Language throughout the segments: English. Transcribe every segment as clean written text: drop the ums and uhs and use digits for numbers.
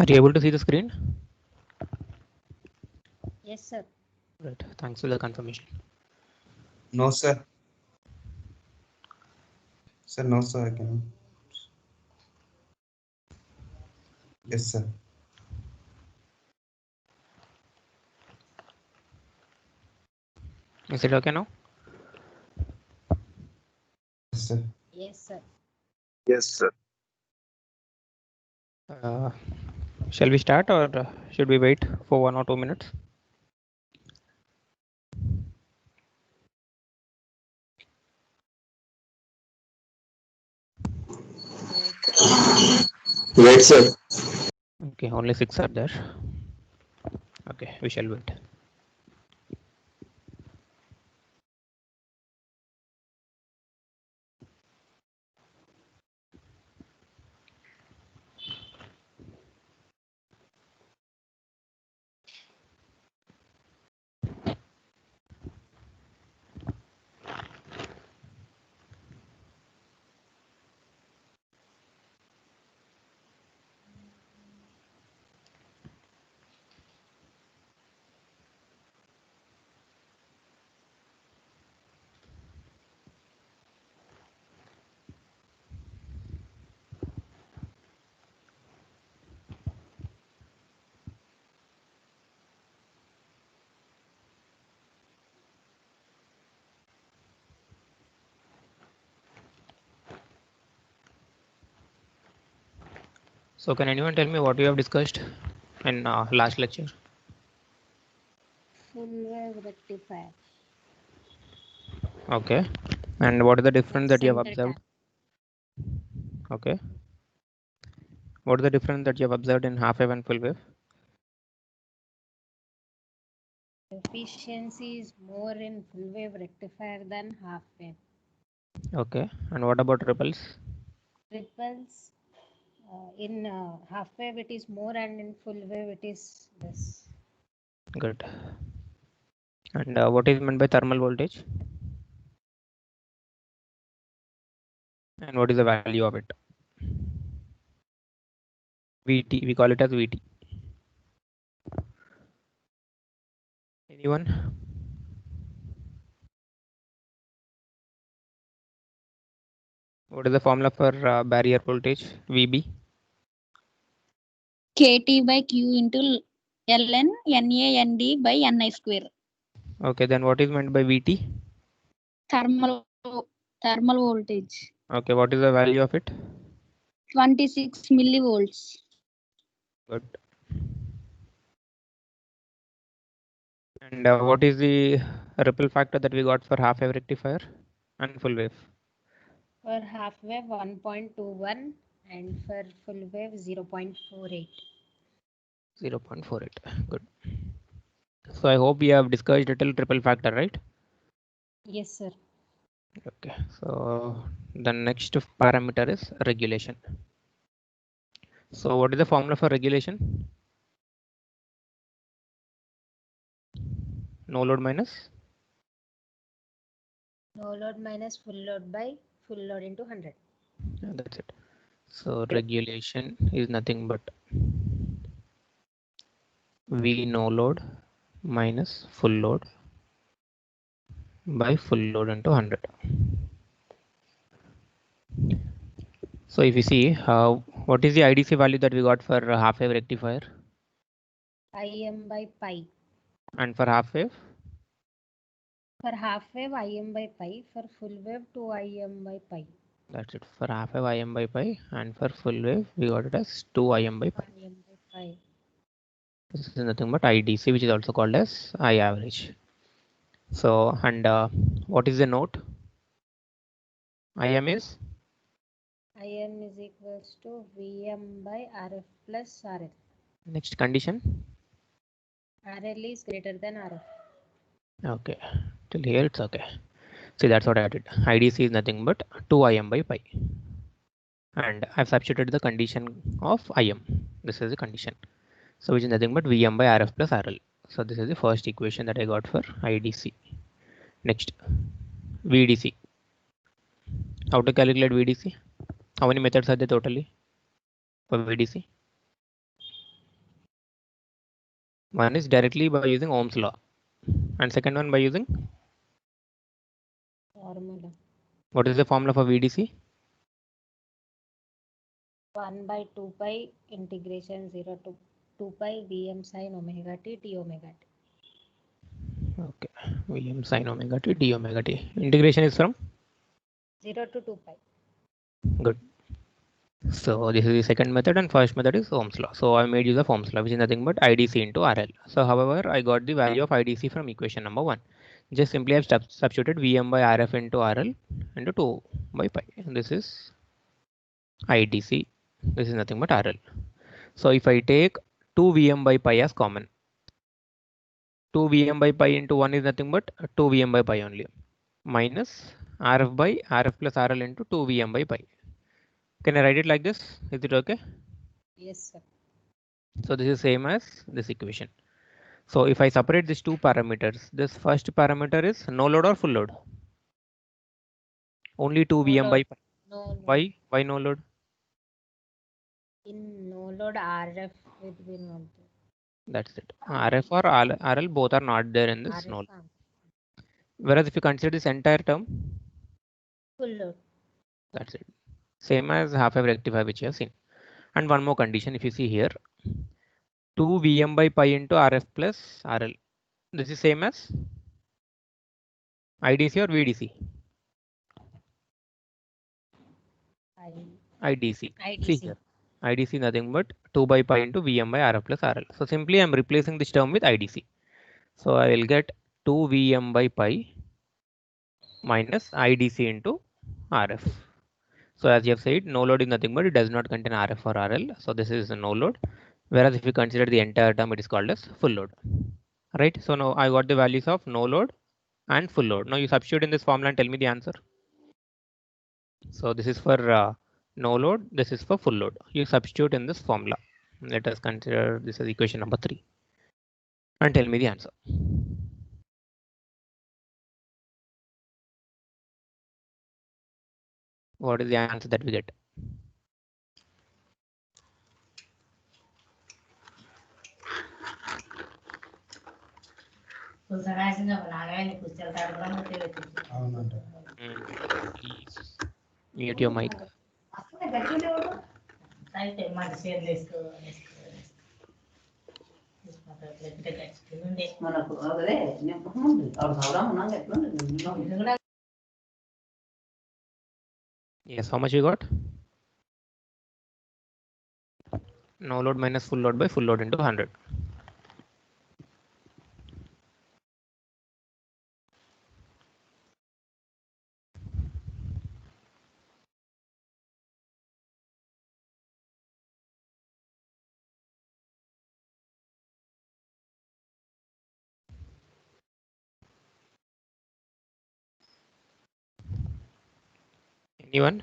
Are you able to see the screen? Yes, sir. Right. Thanks for the confirmation. No, sir. Sir, no, sir. I can. Yes, sir. Is it okay now? Yes, sir. Yes, sir. Yes, sir. Shall we start or should we wait for 1 or 2 minutes? Wait, sir. Okay, only 6 are there. Okay, we shall wait. So can anyone tell me what we have discussed in last lecture? Full wave rectifier. Okay, and what is the difference that you have Center observed? tap. Okay, what is the difference that you have observed in half wave and full wave? Efficiency is more in full wave rectifier than half wave. Okay, and what about ripples? Ripples in half wave it is more and in full wave it is less. Good. And what is meant by thermal voltage? And what is the value of it? VT, we call it as VT. Anyone? What is the formula for barrier voltage? VB? KT by Q into Ln NAND by Ni square. Okay, then what is meant by VT? Thermal voltage. Okay, what is the value of it? 26 millivolts. Good. And what is the ripple factor that we got for half wave rectifier and full wave? For half wave 1.21 and for full wave 0.48. 0.48. Good. So I hope we have discussed little ripple factor, right? Yes, sir. Okay, so the next parameter is regulation. So what is the formula for regulation? No load minus? No load minus full load by full load into 100. Yeah, that's it. So regulation is nothing but V no load minus full load by full load into 100. So if you see, what is the IDC value that we got for half wave rectifier? Im by pi. And for half wave? For half wave Im by pi. For full wave 2 Im by pi. That's it. For half wave Im by pi, and for full wave we got it as 2 Im by pi. Im by pi. This is nothing but IDC, which is also called as I average. So, and what is the note? Im is? Im is equals to Vm by Rf plus RL. Next condition. RL is greater than Rf. Okay, till here it's okay. See, that's what I did. IDC is nothing but 2 Im by pi. And I've substituted the condition of Im. This is the condition. So which is nothing but Vm by Rf plus RL. So this is the first equation that I got for IDC. Next, VDC. How to calculate VDC? How many methods are there totally for VDC? One is directly by using Ohm's law, and second one by using, Formula. what is the formula for VDC? 1 by 2 pi integration 0 to 2 pi Vm sin omega t d omega t. Okay, Vm sin omega t d omega t. Integration is from? 0 to 2 pi. Good. So this is the second method, and first method is Ohm's law. So I made use of Ohm's law, which is nothing but IDC into RL. So however, I got the value of IDC from equation number 1. Just simply I've substituted Vm by Rf into RL into 2 by pi. And this is IDC. This is nothing but RL. So if I take 2 Vm by pi as common, 2 Vm by pi into 1 is nothing but 2 Vm by pi only, minus Rf by Rf plus RL into 2 Vm by pi. Can I write it like this? Is it okay? Yes, sir. So this is same as this equation. So if I separate these two parameters, this first parameter is no load or full load? Only 2 No Vm load. by pi. No, Why? Why no load? in no load RF will be not there. That's it. Rf or RL both are not there in this RF no load. arm. Whereas if you consider this entire term, Full load. that's it. Same as half wave rectifier which you have seen. And one more condition, if you see here, 2 Vm by pi into Rf plus RL. This is same as IDC or VDC? IDC. See IDC. here. IDC nothing but 2 by pi into Vm by Rf plus RL. So simply I'm replacing this term with IDC. So I will get 2 Vm by pi minus IDC into RF. So as you have said, no load is nothing but it does not contain RF or RL. So this is a no load. Whereas if you consider the entire term, it is called as full load. Right? So now I got the values of no load and full load. Now you substitute in this formula and tell me the answer. So this is for no load. This is for full load. You substitute in this formula. Let us consider this as equation number 3 and tell me the answer. What is the answer that we get? Please mute your mic. Yes, how much you got? No load minus full load by full load into 100. Anyone?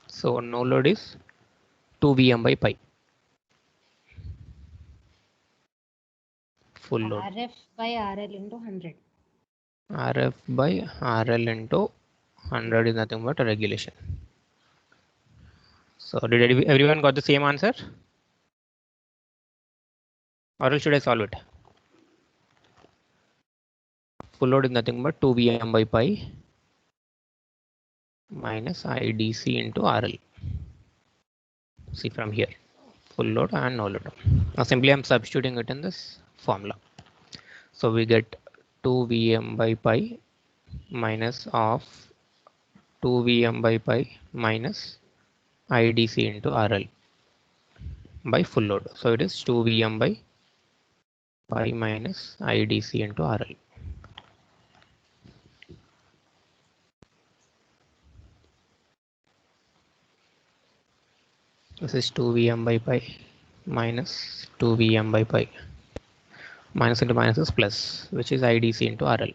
So no load is 2 Vm by pi. Full load. RF by RL into 100. RF by RL into 100 is nothing but a regulation. So did everyone got the same answer? Or else should I solve it? Full load is nothing but 2 Vm by pi minus IDC into RL. See from here, full load and no load. Now simply I'm substituting it in this formula. So we get 2 Vm by pi minus of 2 Vm by pi minus IDC into RL by full load. So it is 2 Vm by pi minus IDC into RL. This is 2 Vm by pi minus 2 Vm by pi. Minus into minus is plus, which is IDC into RL.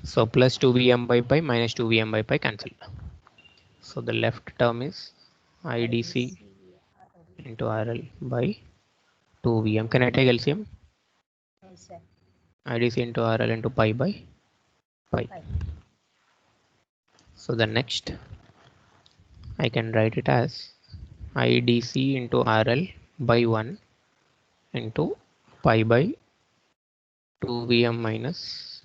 So plus 2 Vm by pi minus 2 Vm by pi cancel. So the left term is IDC into RL by 2 Vm. Can I take LCM? Yes, sir. IDC into RL into pi by pi. Pi. So the next I can write it as IDC into RL by 1 into pi by 2 VM minus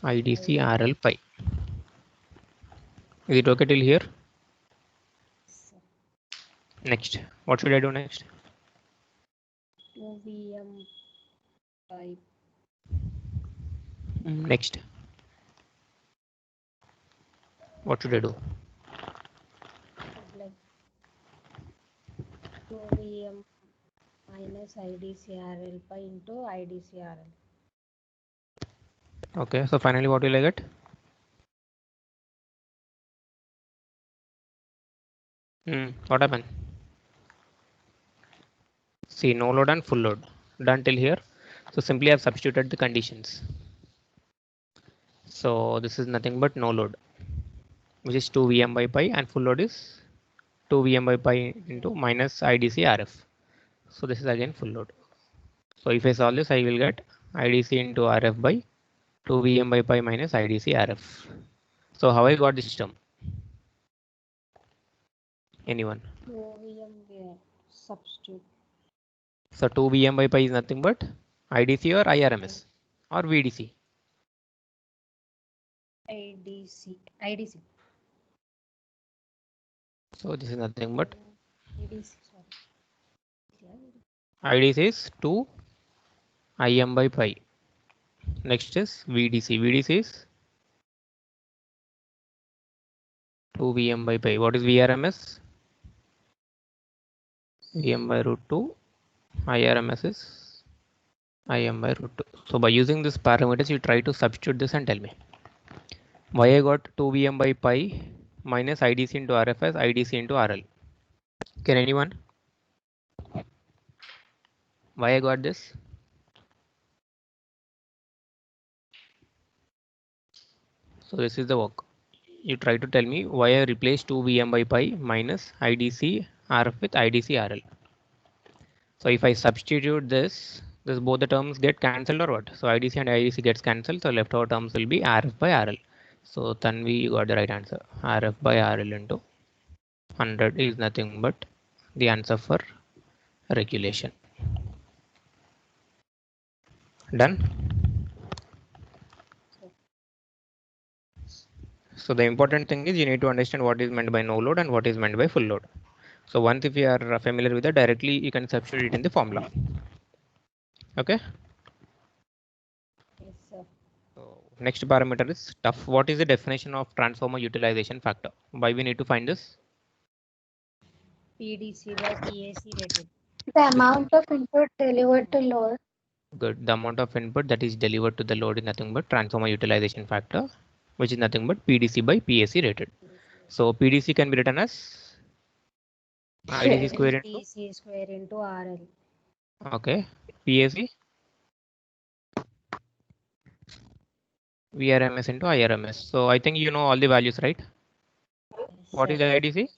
IDC RL pi. Is it okay till here? So Next, what should I do next? 2 VM by Next, what should I do? like 2 VM minus IDCRL pi into IDCRL. Okay, so finally what will I get? What happened? See, no load and full load. Done till here. So simply I've substituted the conditions. So this is nothing but no load, which is 2 VM by pi, and full load is 2 VM by pi into minus IDC RF. So this is again full load. So if I solve this, I will get IDC into RF by 2 VM by pi minus IDC RF. So how I got this term? Anyone? 2 VM substitute. So 2 VM by pi is nothing but IDC or IRMS or VDC. IDC. So this is nothing but IDC, sorry. IDC is 2 IM by pi. Next is VDC. VDC is 2 VM by pi. What is VRMS? VM by root 2. IRMS is IM by root 2. So by using this parameters, you try to substitute this and tell me why I got 2 VM by pi minus IDC into RF as IDC into RL. Can anyone? Why I got this? So this is the work. You try to tell me why I replaced 2 VM by pi minus IDC RF with IDC RL. So if I substitute this both the terms get cancelled or what? So IDC and IDC gets cancelled. So leftover terms will be RF by RL. So Tanvi got the right answer. RF by RL into 100 is nothing but the answer for regulation. Done. So the important thing is you need to understand what is meant by no load and what is meant by full load. So once if you are familiar with that, directly you can substitute it in the formula. Okay. Yes, sir. So next parameter is tough. What is the definition of transformer utilization factor? Why we need to find this? PDC by PAC rated. The amount of input delivered to load. Good. The amount of input that is delivered to the load is nothing but transformer utilization factor, which is nothing but PDC by PAC rated. So PDC can be written as IDC square into PDC square into RL. okay PAC VRMS into IRMS. So I think you know all the values, right? What is the IDC?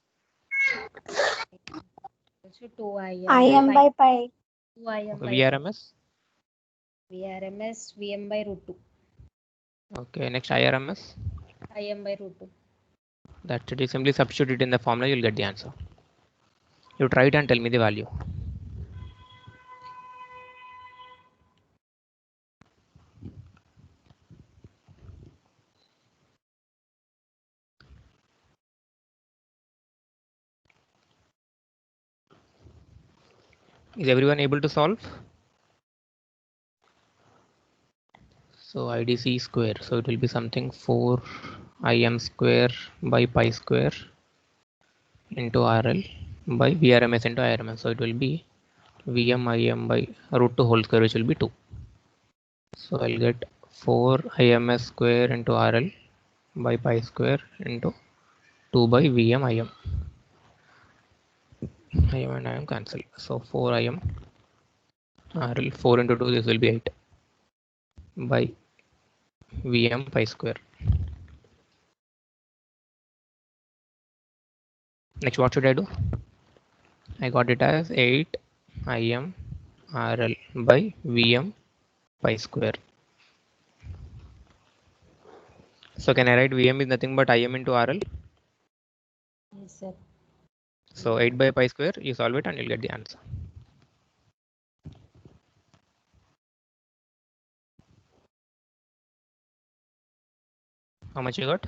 So 2 IM by pi. 2 IM by VRMS. VRMS VM by root 2. Okay, next IRMS. IM by root 2. That's it. You simply substitute it in the formula, you'll get the answer. You try it and tell me the value. Is everyone able to solve? So IDC square. So it will be something 4 IM square by pi square into RL by VRMS into IRMS. So it will be VM IM by root 2 whole square, which will be 2. So I'll get 4 IMS square into RL by pi square into 2 by VM IM. IM and IM cancel. So 4 IM RL 4 into 2, this will be 8 by VM pi square. Next, what should I do? I got it as 8 IM RL by VM pi square. So can I write VM is nothing but IM into RL? Yes, sir. So 8 by pi square, you solve it and you'll get the answer. How much you got?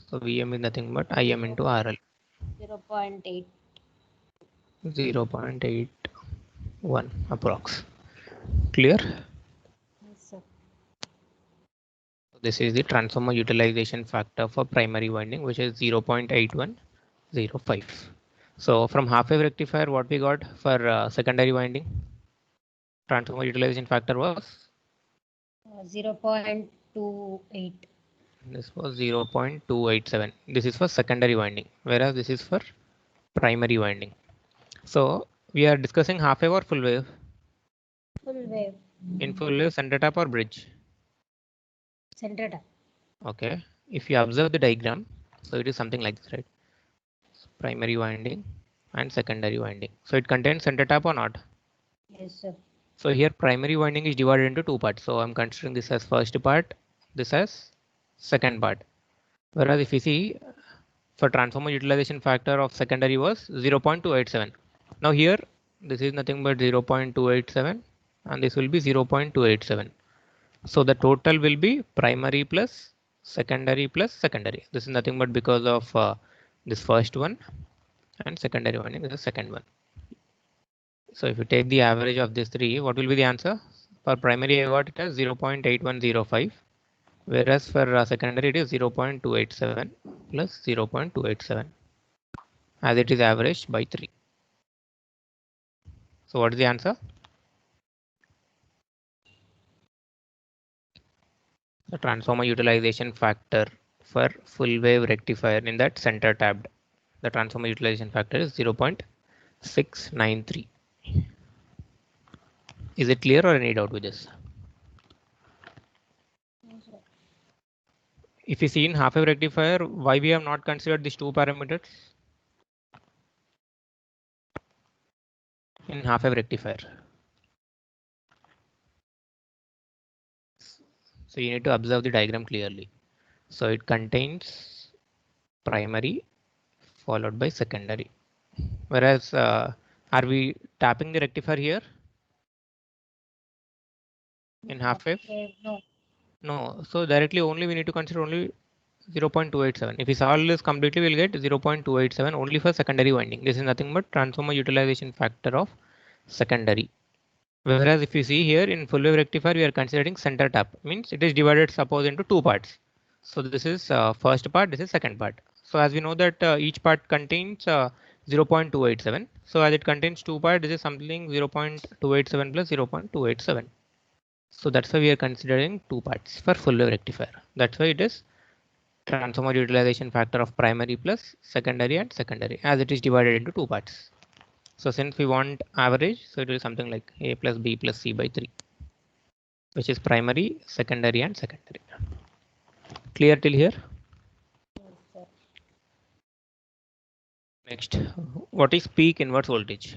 So Vm is nothing but Im into RL. 0.8. 0.81 approx. Clear? Yes, sir. This is the transformer utilization factor for primary winding, which is 0.8105. So from half wave rectifier, what we got for secondary winding? Transformer utilization factor was 0.28. this was 0.287. This is for secondary winding, whereas this is for primary winding. So we are discussing half wave or full wave? Full wave. In full wave, center tap or bridge? Center tap. Okay. If you observe the diagram, so it is something like this, right? Primary winding and secondary winding. So it contains center tap or not? Yes, sir. So here primary winding is divided into two parts. So I'm considering this as first part, this as second part. Whereas if you see for transformer utilization factor of secondary was 0.287. Now here this is nothing but 0.287 and this will be 0.287. So the total will be primary plus secondary plus secondary. This is nothing but because of this first one and secondary winding is the second one. So if you take the average of these three, what will be the answer? For primary, I got it as 0.8105, whereas for secondary, it is 0.287 plus 0.287, as it is averaged by 3. So what is the answer? The transformer utilization factor for full wave rectifier in that center tabbed. The transformer utilization factor is 0.693. Is it clear or any doubt with this? Yes, sir. If you see in half wave rectifier, why we have not considered these two parameters? In half wave rectifier. So you need to observe the diagram clearly. So it contains primary followed by secondary. Whereas are we tapping the rectifier here in half wave? Okay, no. No. So directly only we need to consider only 0.287. If we solve this completely, we'll get 0.287 only for secondary winding. This is nothing but transformer utilization factor of secondary. Whereas if you see here in full wave rectifier, we are considering center tap, means it is divided suppose into two parts. So this is first part, this is second part. So as we know that each part contains 0.287. So as it contains two parts, this is something 0.287 plus 0.287. So that's why we are considering two parts for full wave rectifier. That's why it is transformer utilization factor of primary plus secondary and secondary, as it is divided into two parts. So since we want average, so it will be something like A plus B plus C by 3, which is primary, secondary and secondary. Clear till here? Yes, sir. Next, what is peak inverse voltage?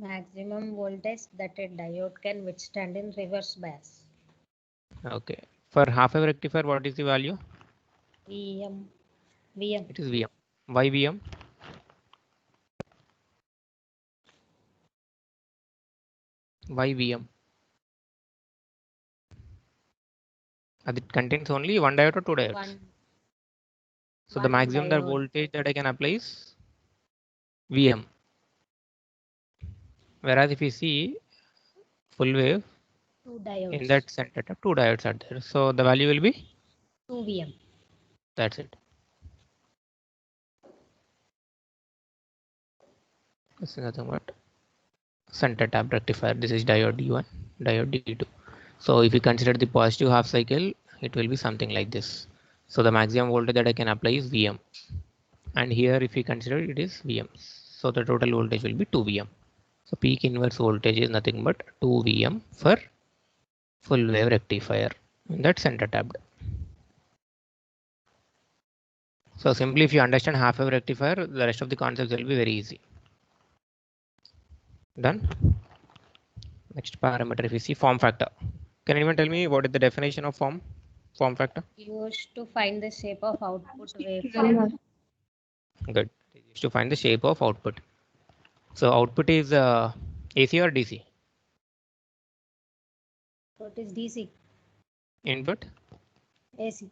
Maximum voltage that a diode can withstand in reverse bias. Okay. For half wave rectifier, what is the value? VM. VM. It is Vm. Why Vm? Why Vm? As it contains only one diode or two diodes. One. So the one maximum that diode. voltage that I can apply is Vm. Whereas if you see full wave, Two diodes. in that center tap, two diodes are there. So the value will be 2 VM. That's it. This is nothing but center tap rectifier. This is diode D1, diode D2. So if you consider the positive half cycle, it will be something like this. So the maximum voltage that I can apply is Vm. And here if you consider it is Vm. So the total voltage will be 2 Vm. So peak inverse voltage is nothing but 2 Vm for full wave rectifier in that center tapped. So simply if you understand half wave rectifier, the rest of the concepts will be very easy. Done. Next parameter, if you see form factor. Can anyone tell me what is the definition of form? Form factor. Used to find the shape of output waveform. Good. Used to find the shape of output. So output is AC or DC? So it is DC, Input. AC.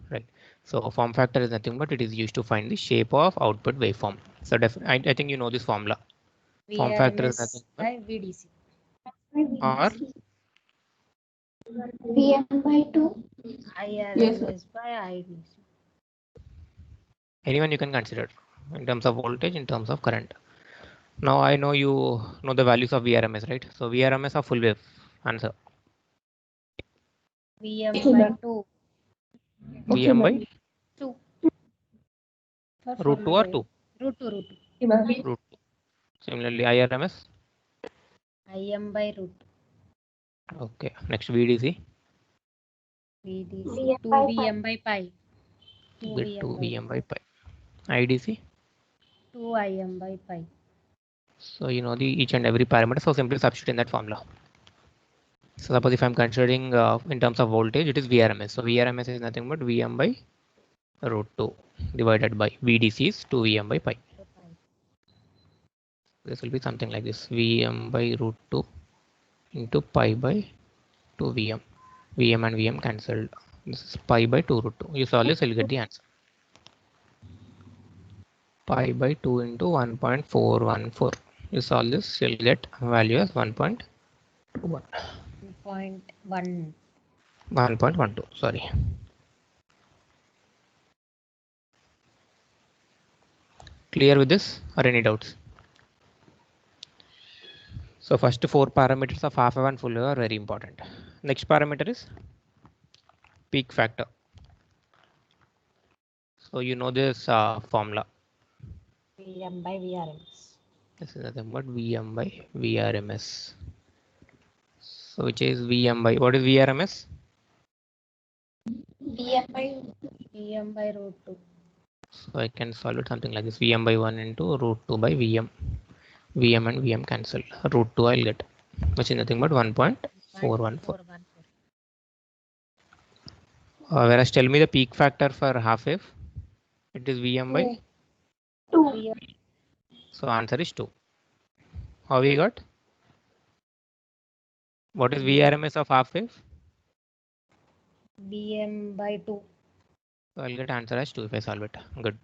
Right. So form factor is nothing but it is used to find the shape of output waveform. So I think you know this formula. Form factor is nothing VRMS but by VDC. or VM by 2. IRMS by IDC. anyone you can consider in terms of voltage, in terms of current. Now I know you know the values of VRMS, right? So VRMS are full wave. Answer. VM by 2. VM by 2. For root full 2 or wave. 2? Root 2, root 2. Root 2. Similarly, IRMS. IM by root 2. Okay. Next VDC. VDC 2 VM by pi. 2 With VM 2 by VM by pi. IDC. 2 IM by pi. So you know the each and every parameter. So simply substitute in that formula. So suppose if I'm considering in terms of voltage, it is VRMS. So VRMS is nothing but VM by root 2 divided by VDC is 2 VM by pi. This will be something like this: VM by root 2 into pi by 2 VM. VM and VM cancelled. This is pi by 2 root 2. You solve this, you'll get the answer. Pi by 2 into 1.414. You solve this, you'll get value as 1.21. 1.1. 1.12. Sorry. Clear with this or any doubts? So first 4 parameters of half wave and full wave are very important. Next parameter is peak factor. So you know this formula. VM by VRMS. This is nothing but VM by VRMS. So which is VM by, what is VRMS? VM by root 2. So I can solve it something like this: VM by 1 into root 2 by VM. VM and VM cancel. Root 2 I'll get, which is nothing but 1.414. Whereas tell me the peak factor for half wave. It is VM by 2. So answer is 2. How we got? What is VRMS of half wave? VM by 2. So I'll get answer as 2 if I solve it. Good.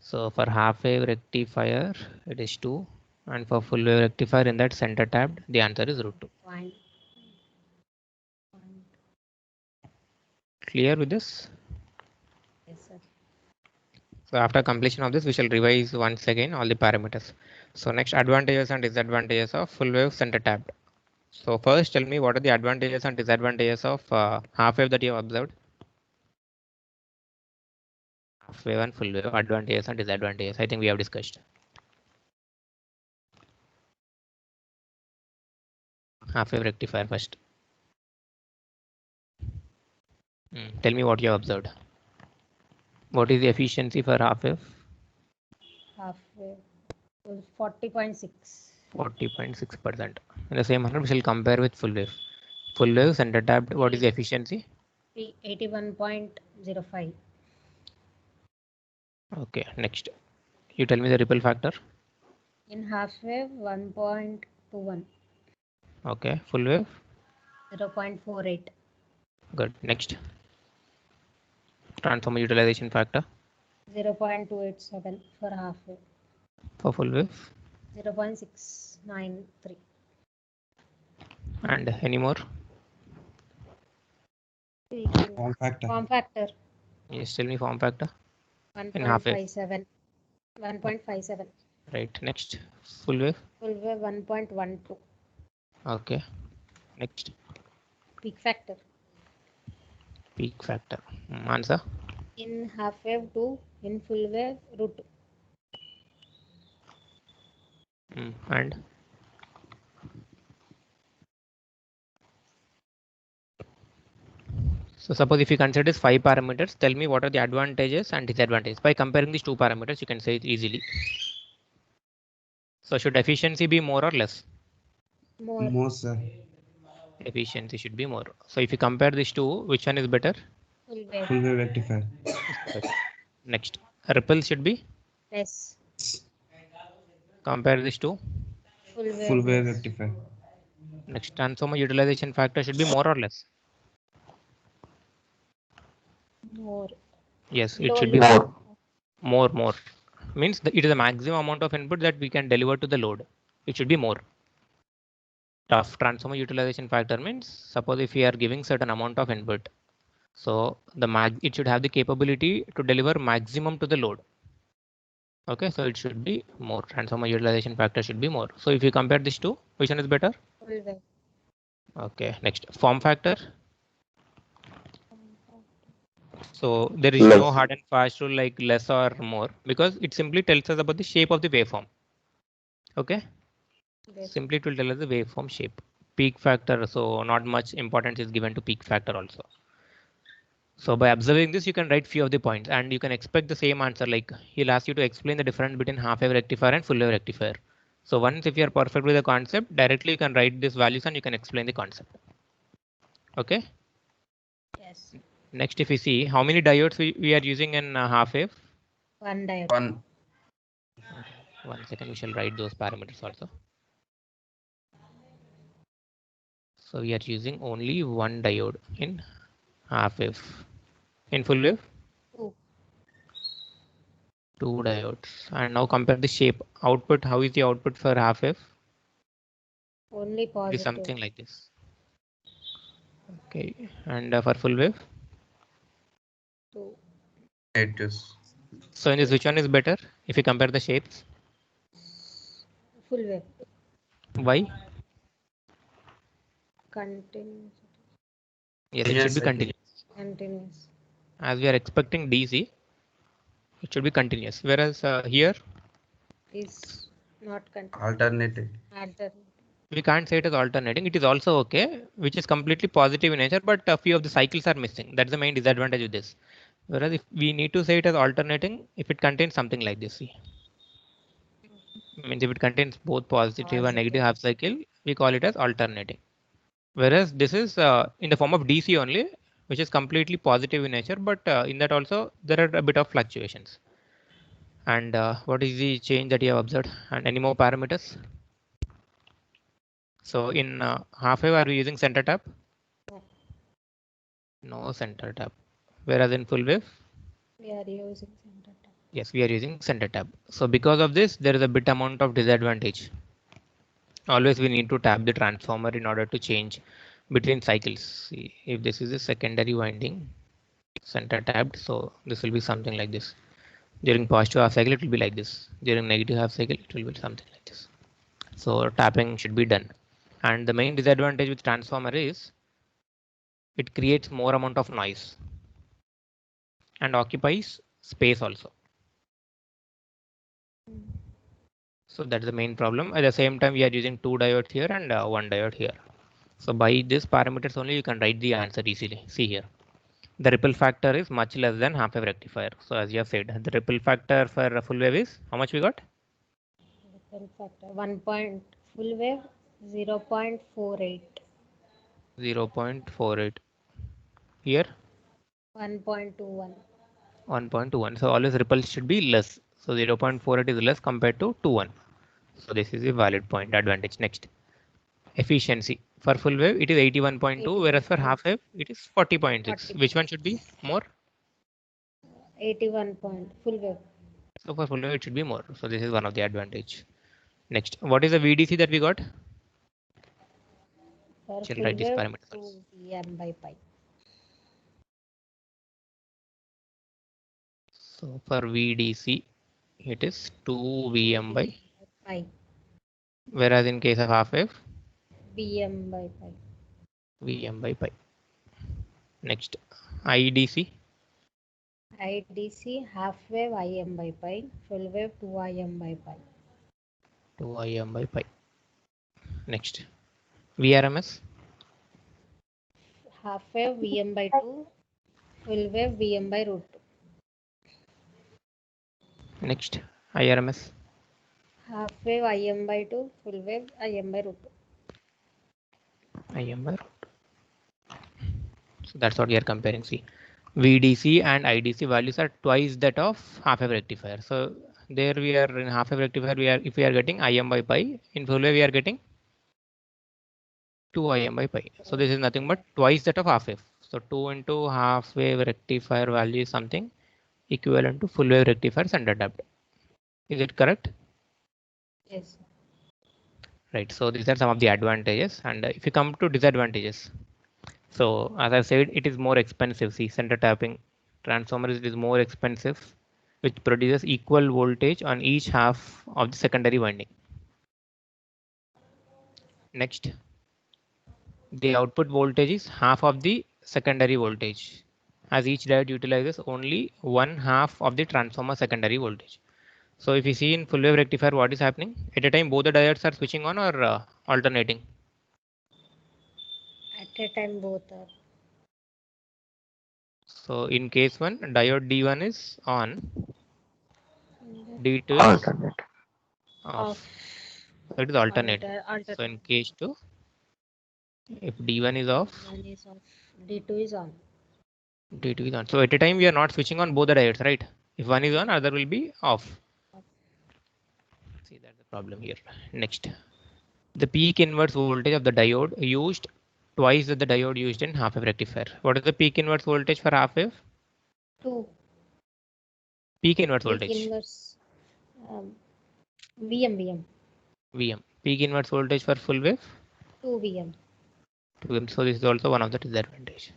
So for half wave rectifier, it is 2. And for full wave rectifier in that center tabbed, the answer is root 2. Point. Clear with this? Yes, sir. So after completion of this, we shall revise once again all the parameters. So next, advantages and disadvantages of full wave center tabbed. So first tell me what are the advantages and disadvantages of half wave that you have observed? Half wave and full wave, advantages and disadvantages. I think we have discussed. Half wave rectifier first. Tell me what you have observed. What is the efficiency for half wave? Half wave. 40.6. 40.6%. In the same manner, we shall compare with full wave. Full wave center tabbed, what is the efficiency? 81.05. Okay, next. You tell me the ripple factor. In half wave, 1.21. Okay, full wave. 0.48. Good. Next. Transformer utilization factor 0.287 for half wave. for full wave. 0.693. And any more? Form factor. Form factor. Yes, tell me form factor. In half wave. 1.57. 1.57. Right. Next. Full wave. Full wave 1.12. Okay. Next. Peak factor. Peak factor. Answer. In half wave 2. In full wave root 2. And so suppose if you consider these 5 parameters, tell me what are the advantages and disadvantages. By comparing these 2 parameters, you can say it easily. So should efficiency be more or less? More. More, sir. efficiency should be more. So if you compare these two, which one is better? Full wave. Full wave rectifier. Better. Next, ripple should be, Less. compare these two. Full wave less. rectifier. Next, transformer utilization factor should be more or less? More. Yes, it Low, should be low. more. Means it is the maximum amount of input that we can deliver to the load. It should be more. Tough transformer utilization factor means, suppose if we are giving certain amount of input, so it should have the capability to deliver maximum to the load. Okay, so it should be more. Transformer utilization factor should be more. So if you compare these two, which one is better? Full wave. Okay, next, form factor. So there is Less. no hard and fast rule like less or more, because it simply tells us about the shape of the waveform. Okay, Less. simply it will tell us the waveform shape. Peak factor, so not much importance is given to peak factor also. So by observing this, you can write few of the points and you can expect the same answer. Like he'll ask you to explain the difference between half wave rectifier and full wave rectifier. So once if you are perfect with the concept, directly you can write these values and you can explain the concept. Okay. Yes. Next, if we see how many diodes we are using in half wave. One diode. One. 1 second, we shall write those parameters also. So we are using only one diode in half wave. In full wave, two diodes. And now compare the shape. Output, how is the output for half wave? Only It is positive. something like this. Okay, and for full wave? 2. 8, yes. So in this, which one is better if you compare the shapes? Full wave. Why? Continuous. Yes, it should be continuous. Continuous. As we are expecting DC, it should be continuous. Whereas here, Is not continuous. Alternating. we can't say it is alternating. It is also okay, which is completely positive in nature, but a few of the cycles are missing. That's the main disadvantage of this. Whereas if we need to say it as alternating, if it contains something like this, see. Means if it contains both positive and negative half cycle, we call it as alternating. Whereas this is in the form of DC only, which is completely positive in nature, but in that also there are a bit of fluctuations. And what is the change that you have observed? And any more parameters? So in half wave, are we using center tap? No center tap. Whereas in full wave, We are using center tap. yes, we are using center tap. So because of this, there is a bit amount of disadvantage. Always we need to tap the transformer in order to change between cycles. See, if this is a secondary winding, center tapped, so this will be something like this. During positive half cycle, it will be like this. During negative half cycle, it will be something like this. So tapping should be done. And the main disadvantage with transformer is it creates more amount of noise and occupies space also. So that's the main problem. At the same time, we are using two diodes here and one diode here. So by these parameters only, you can write the answer easily. See here. The ripple factor is much less than half wave rectifier. So as you have said, the ripple factor for a full wave is how much we got? Ripple factor 1 point, full wave 0.48. 0.48. Here 1.21. 1.21. So always ripple should be less. So 0.48 is less compared to 21. So this is a valid point advantage. Next, efficiency for full wave it is 81.2, whereas for half wave it is 40.6. Which one should be more? 81 point, full wave. So for full wave it should be more. So this is one of the advantage. Next, what is the VDC that we got? For Shall full write these wave, parameters 2 also. Vm by pi. So for VDC it is 2 Vm by Pi. whereas in case of half wave Vm by pi. Vm by pi. Next, IDC IDC half wave Im by pi, full wave 2 Im by pi. 2 Im by pi. Next, VRMS Half wave Vm by 2, full wave Vm by root 2. next, IRMS Half wave Im by 2, full wave Im by root 2. Im by root. So that's what we are comparing. See, VDC and IDC values are twice that of half wave rectifier. So there we are in half wave rectifier, if we are getting IM by pi, in full wave we are getting 2 IM by pi. So this is nothing but twice that of half wave. So 2 into half wave rectifier value is something equivalent to full wave rectifier underdamped. Is it correct? Yes. Right. So these are some of the advantages. And if you come to disadvantages, so as I said, it is more expensive. See, center tapping transformer is more expensive, which produces equal voltage on each half of the secondary winding. Next, the output voltage is half of the secondary voltage, as each diode utilizes only one half of the transformer secondary voltage. So if you see in full wave rectifier, what is happening? At a time, both the diodes are switching on or alternating? At a time, both are. So in case 1, diode D1 is on, D2 is Alternate. off. So it is alternate. Alternate. So in case 2, if D1 is off, One is off. D2 is on. D2 is on. So at a time we are not switching on both the diodes, right? If one is on, other will be off. See, that's the problem here. Next, the peak inverse voltage of the diode used twice the diode used in half wave rectifier. What is the peak inverse voltage for half wave? 2. Peak inverse Peak voltage. inverse. VM. VM. Peak inverse voltage for full wave? 2 VM. 2 VM. So this is also one of the disadvantage.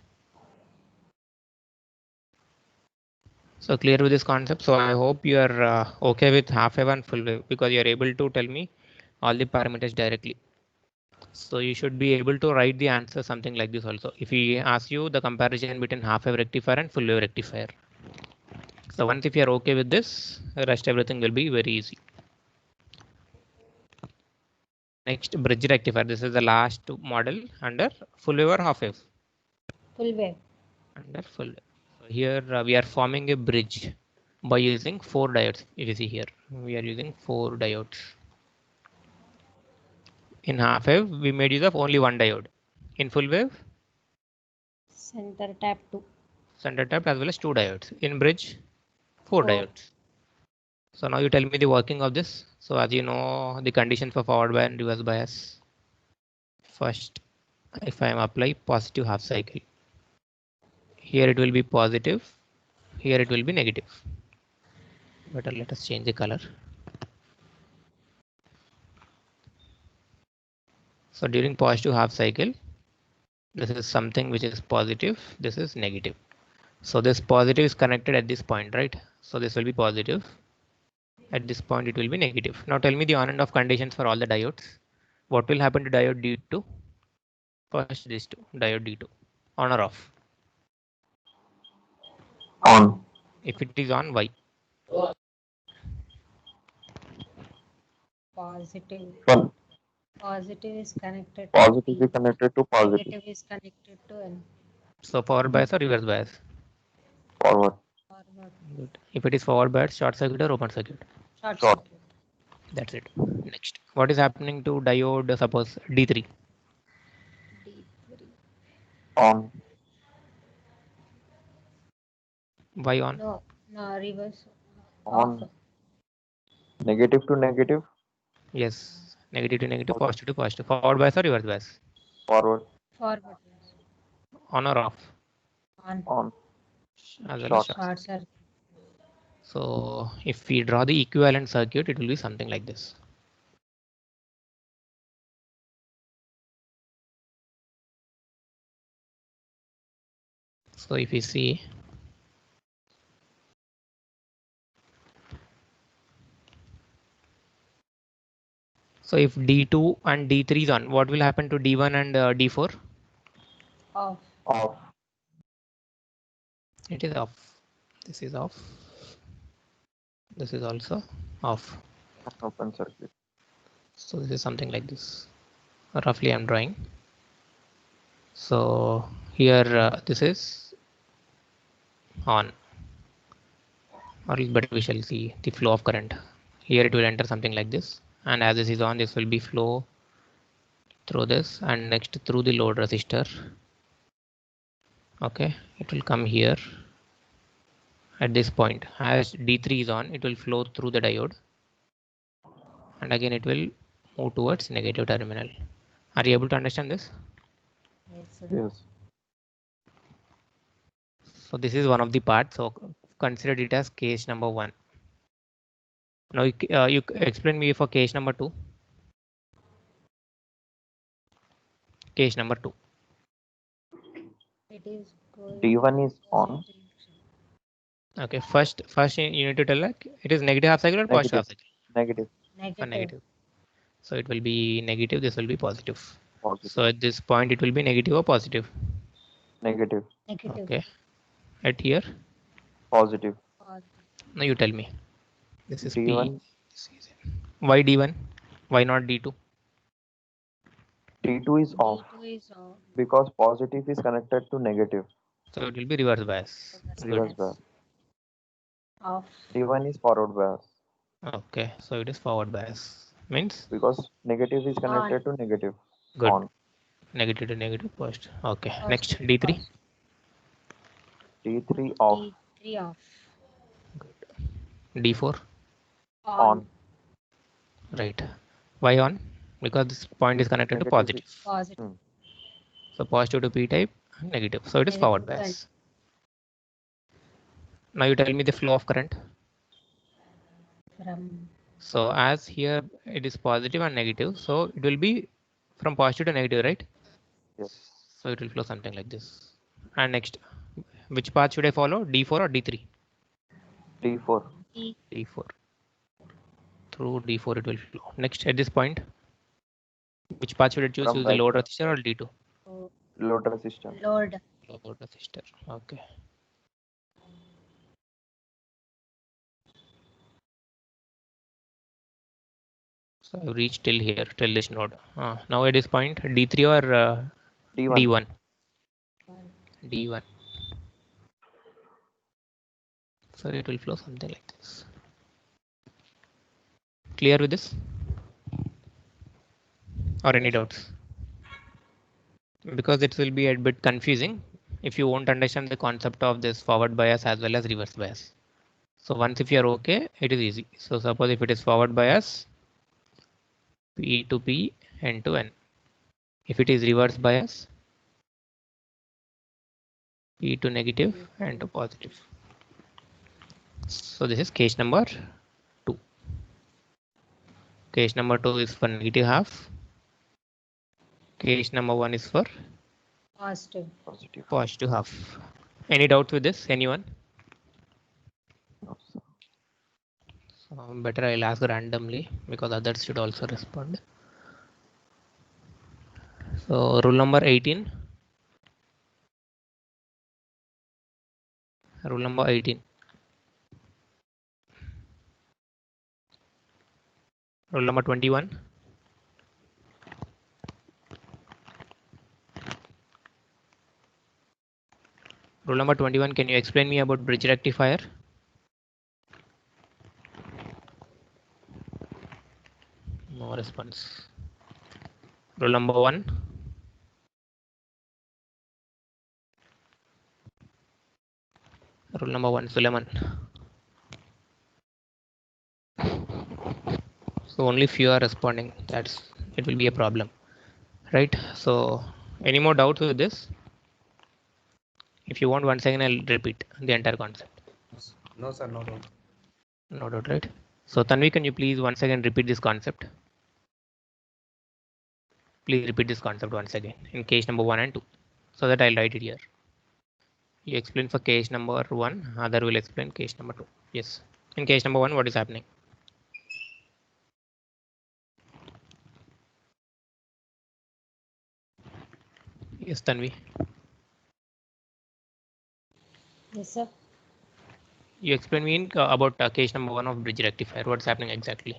So clear with this concept. So I hope you are okay with half wave and full wave, because you are able to tell me all the parameters directly. So you should be able to write the answer something like this also. If we ask you the comparison between half wave rectifier and full wave rectifier. So once if you are okay with this, the rest everything will be very easy. Next, bridge rectifier. This is the last model under full wave or half wave? Full wave. Under full wave. So here we are forming a bridge by using 4 diodes. If you see here, we are using 4 diodes. In half wave, we made use of only one diode. In full wave, Center tap 2. center tap as well as 2 diodes. In bridge, 4 4. diodes. So now you tell me the working of this. So as you know, the conditions for forward bias and reverse bias. First, if I am apply positive half cycle, here it will be positive, here it will be negative. Better let us change the color. So during positive half cycle, this is something which is positive, this is negative. So this positive is connected at this point, right? So this will be positive. At this point, it will be negative. Now tell me the on and off conditions for all the diodes. What will happen to diode D2? First, these two, diode D2, on or off? On. If it is on, why? Positive. One. Positive is connected to Positive P. is connected to positive. Negative is connected to N. So forward bias or reverse bias? Forward. Forward. Good. If it is forward bias, short circuit or open circuit? Short Short. circuit. That's it. Next, what is happening to diode? Suppose D3. D3. On. Why on? No, reverse. On. Off. Negative to negative. Yes, negative to negative, Okay. positive to positive. Forward bias or reverse bias? Forward. Forward. On or off? On. On. As well as Short. short. Short circuit. So if we draw the equivalent circuit, it will be something like this. So if we see, so if D2 and D3 is on, what will happen to D1 and D4? Off. Off. It is off. This is off. This is also off. Open circuit. So this is something like this. Roughly I'm drawing. So here this is on, or better we shall see the flow of current. Here it will enter something like this, and as this is on, this will be flow through this, and next through the load resistor, Okay, it will come here at this point. As D3 is on, it will flow through the diode, and again it will move towards negative terminal. Are you able to understand this? Yes, sir. Yes. So this is one of the parts. So consider it as case number 1. Now you explain me for case number 2. Case number 2. It is going D1 is on. positive. Okay, first you need to tell like it is negative half cycle or positive half cycle. Negative. For Negative. negative. So it will be negative, this will be positive. Positive. So at this point it will be negative or positive. Negative. Negative. Okay. At here, Positive. Positive. now you tell me. This is P. D1. This is why D1? Why not D2? D2 is off D2 is on. because positive is connected to negative. So it will be reverse bias. Reverse Good. bias. Off. D1 is forward bias Okay, so it is forward bias. Means because negative is connected to negative. good. On. Negative to negative first. Okay. Positive. Next D3. D3 off. D3 off. D4. On. Right. Why on? Because this point is connected to Negative positive. Positive. So positive to P type, negative. So it is Negative forward current. bias. Now you tell me the flow of current. From So as here it is positive and negative, so it will be from positive to negative, right? Yes. So it will flow something like this. And next, which path should I follow? D4 or D3? D4. D4. Through D4 it will flow. Next, at this point, which path should I choose? From Use the back load to resistor or D2? load resistor. load. Load resistor. Okay. So I've reached till here, till this node. Now at this point, D3 or D1. D1? D1. So it will flow something like this. Clear with this? Or any doubts? Because it will be a bit confusing if you won't understand the concept of this forward bias as well as reverse bias. So once if you are okay, it is easy. So suppose if it is forward bias, P to P, N to N. If it is reverse bias, P to negative, N to positive. So this is case number 2. Case number 2 is for negative half. Case number 1 is for Positive. Positive. positive half. Any doubts with this? Anyone? No, sir. So better I'll ask randomly because others should also respond. So rule number 18. Rule number 18. Rule number 21. Rule number 21. Can you explain me about bridge rectifier? No response. Rule number 1. Rule number 1. Suleiman. So only few are responding. It will be a problem, right? So any more doubts with this? If you want, once again I'll repeat the entire concept. No, sir, no doubt. No doubt, right? So Tanvi, can you please once again repeat this concept? Please repeat this concept once again in case number 1 and 2, so that I'll write it here. You explain for case number 1, other will explain case number 2. Yes. In case number 1, what is happening? Yes, Tanvi. Yes, sir. You explain me in, about case number 1 of bridge rectifier. What's happening exactly?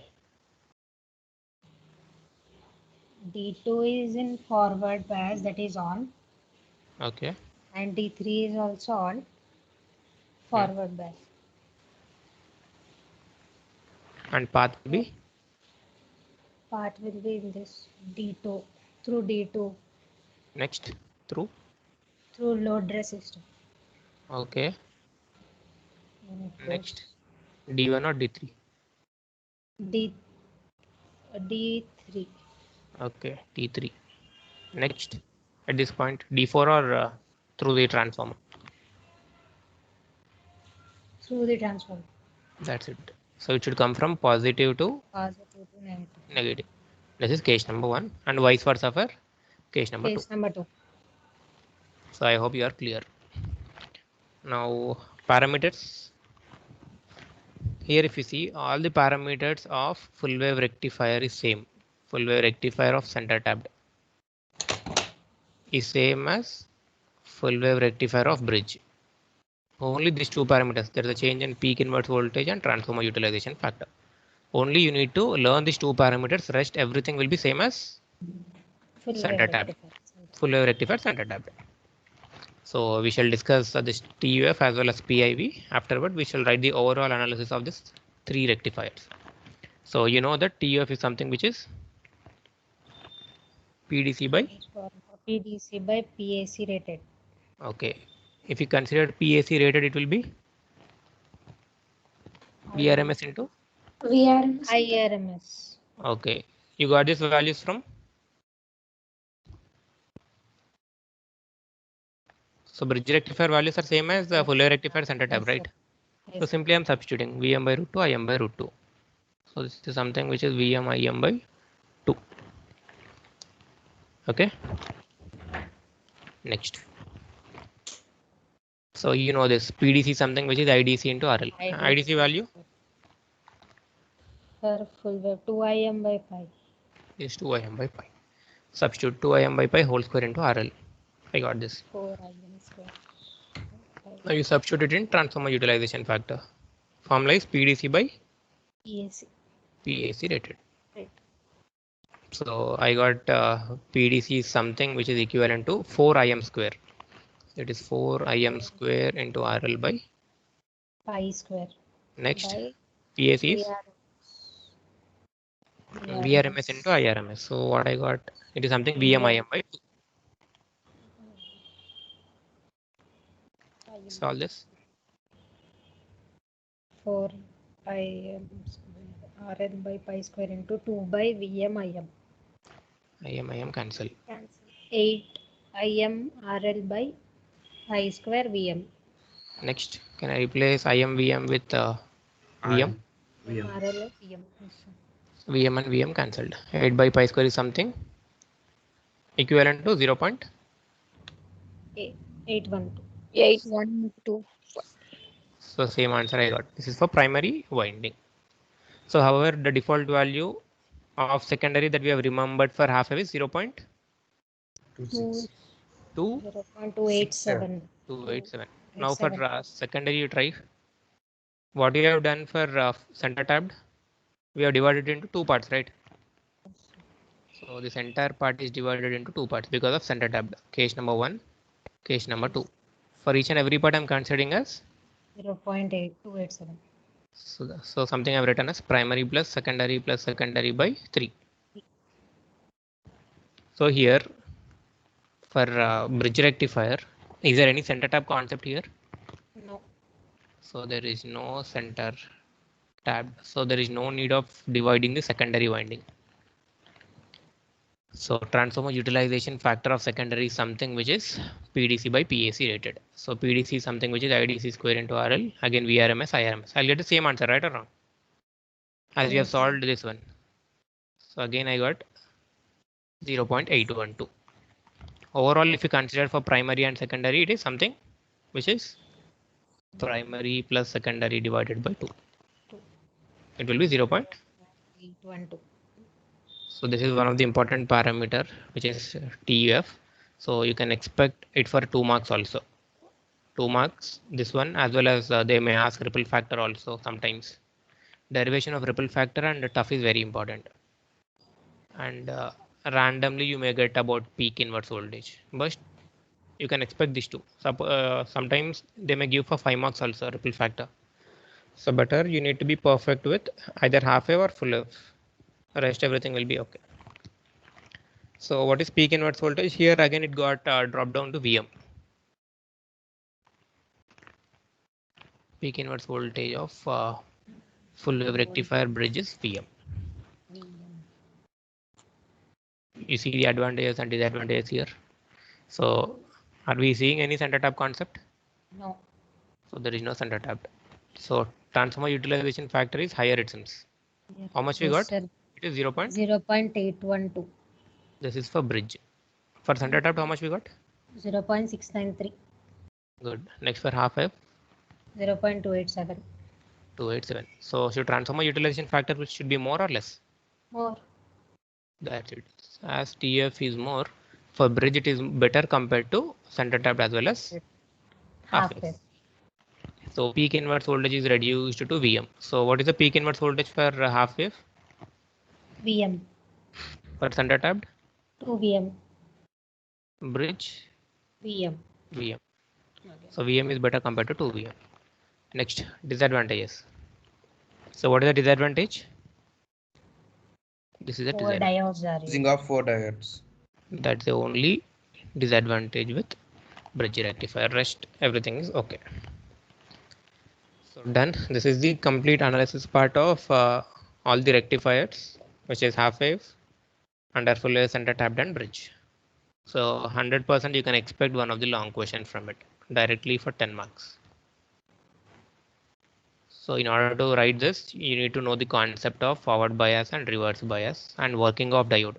D2 is in forward bias, that is on, Okay. and D3 is also on, forward bias. And path will be Part will be in this D2, through D2, next through through load resistor. Okay. Then it Next, goes D1 or D3? D3 Okay, T3. Next, at this point, D4 or through the transformer? through the transformer. That's it. So it should come from positive to Positive to negative. negative. This is case number 1 and vice versa for case number 2. Case number 2. So I hope you are clear. Now parameters. Here if you see, all the parameters of full wave rectifier is same. Full wave rectifier of center tapped is same as full wave rectifier of bridge. Only these two parameters. There is a change in peak inverse voltage and transformer utilization factor. Only you need to learn these two parameters. Rest everything will be same as Full center wave tap. rectifier. Full wave rectifier center tap. So we shall discuss this TUF as well as PIV. Afterward, we shall write the overall analysis of this 3 rectifiers. So you know that TUF is something which is PDC by. PDC by PAC rated. Okay. If you consider PAC rated, it will be VRMS into. VRMS. IRMS. Okay. You got these values from. So bridge rectifier values are same as the full wave rectifier center tap, Yes, right? sir. So simply I'm substituting Vm by root 2, Im by root 2. So this is something which is Vm Im by 2. Okay. Next. So you know this PDC is something which is IDC into RL. IDC value For full wave 2Im by pi. is 2Im by pi. Substitute 2Im by pi whole square into RL. I got this. 4Im square. Now you substitute it in transformer utilization factor. Formula is PDC by PAC. PAC rated. Right. So I got PDC is something which is equivalent to 4Im square. It is 4Im square into RL by Pi square. next By PAC is VRMS. VRMS into IRMS. So what I got, it is something VMIM by 2. Solve this. 4 Im square. RL by pi square into 2 by VMIM. IM cancel. 8 Im RL by pi square VM. Next, can I replace IM VM with VM? VM. RL by VM. Yes, sir. VM and VM cancelled. 8 by pi square is something equivalent to 0.812. 812. 812. So same answer I got. This is for primary winding. So however, the default value of secondary that we have remembered for half wave is 0.287. 0.287. Now for secondary you try. What you have done for center tabbed, we have divided into 2 parts, right? So this entire part is divided into 2 parts because of center tabbed. Case number 1, case number 2. For each and every part I'm considering as 0.8287. so something I've written as primary plus secondary by 3. So here for bridge rectifier, is there any center tab concept here? No. So there is no center tab. So there is no need of dividing the secondary winding. So transformer utilization factor of secondary is something which is PDC by PAC rated. So PDC is something which is IDC square into RL. Again VRMS, IRMS. I'll get the same answer, right or wrong? As we have Yes. solved this one. So again I got 0.812. Overall, if you consider for primary and secondary, it is something which is primary plus secondary divided by 2. It will be 0.812. So this is one of the important parameter which is TUF. So you can expect it for 2 marks also. 2 marks, this one, as well as they may ask ripple factor also sometimes. Derivation of ripple factor and TUF is very important. And randomly you may get about peak inverse voltage, but you can expect these two. Sometimes they may give for 5 marks also ripple factor. So better you need to be perfect with either half wave or full wave. Rest everything will be okay. So what is peak inverse voltage? Here again it got dropped down to VM. peak inverse voltage of full wave rectifier bridge is Vm. You see the advantages and disadvantages here. So are we seeing any center tap concept? No. So there is no center tap. So transformer utilization factor is higher, it seems. How much we got? Sir. It is 0. 0.812. This is for bridge. For center tap, how much we got? 0.693. Good. Next for half wave, 0.287. 287. So should transformer utilization factor which should be more or less? More. That's it. As TF is more, for bridge it is better compared to center tap as well as half Half wave. wave. So peak inverse voltage is reduced to Vm. So what is the peak inverse voltage for half wave? VM. For center tapped? 2 VM. Bridge? VM. Vm. Okay. So Vm is better compared to 2 Vm. Next, disadvantages. So what is the disadvantage? This is the 4 disadvantage. diodes are Using used. of 4 diodes. That's the only disadvantage with bridge rectifier. Rest everything is okay. So done. This is the complete analysis part of all the rectifiers, which is half wave, under full wave, center tapped and bridge. So 100% you can expect one of the long question from it directly for 10 marks. So in order to write this, you need to know the concept of forward bias and reverse bias and working of diode.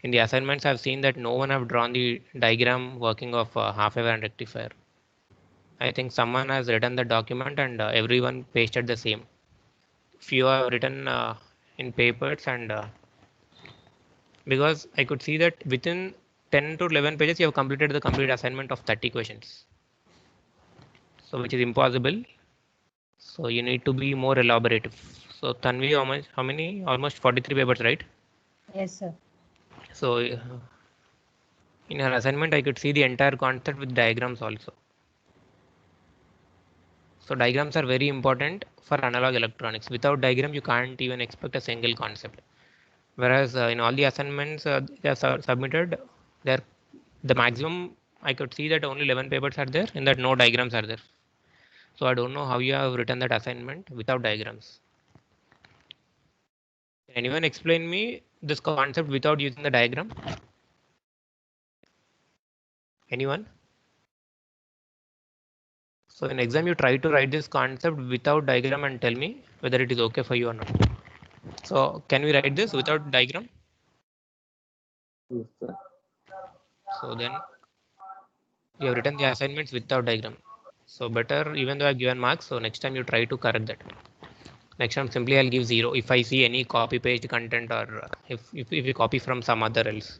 In the assignments, I've seen that no one have drawn the diagram working of half wave and rectifier. I think someone has written the document and everyone pasted the same. Few have written in papers and because I could see that within 10 to 11 pages you have completed the complete assignment of 30 questions. So which is impossible. So you need to be more elaborative. So Tanvi, how many? Almost 43 papers, right? Yes, sir. So in her assignment, I could see the entire concept with diagrams also. So diagrams are very important for analog electronics. Without diagram, you can't even expect a single concept. Whereas in all the assignments they are submitted, there the maximum I could see that only 11 papers are there, and that no diagrams are there. So I don't know how you have written that assignment without diagrams. Can anyone explain me this concept without using the diagram? Anyone? So in exam, you try to write this concept without diagram and tell me whether it is okay for you or not. So can we write this without diagram? Yes, sir. So then you have written the assignments without diagram. So better, even though I've given marks, so next time you try to correct that. Next time simply I'll give 0 if I see any copy paste content or if you copy from some other else.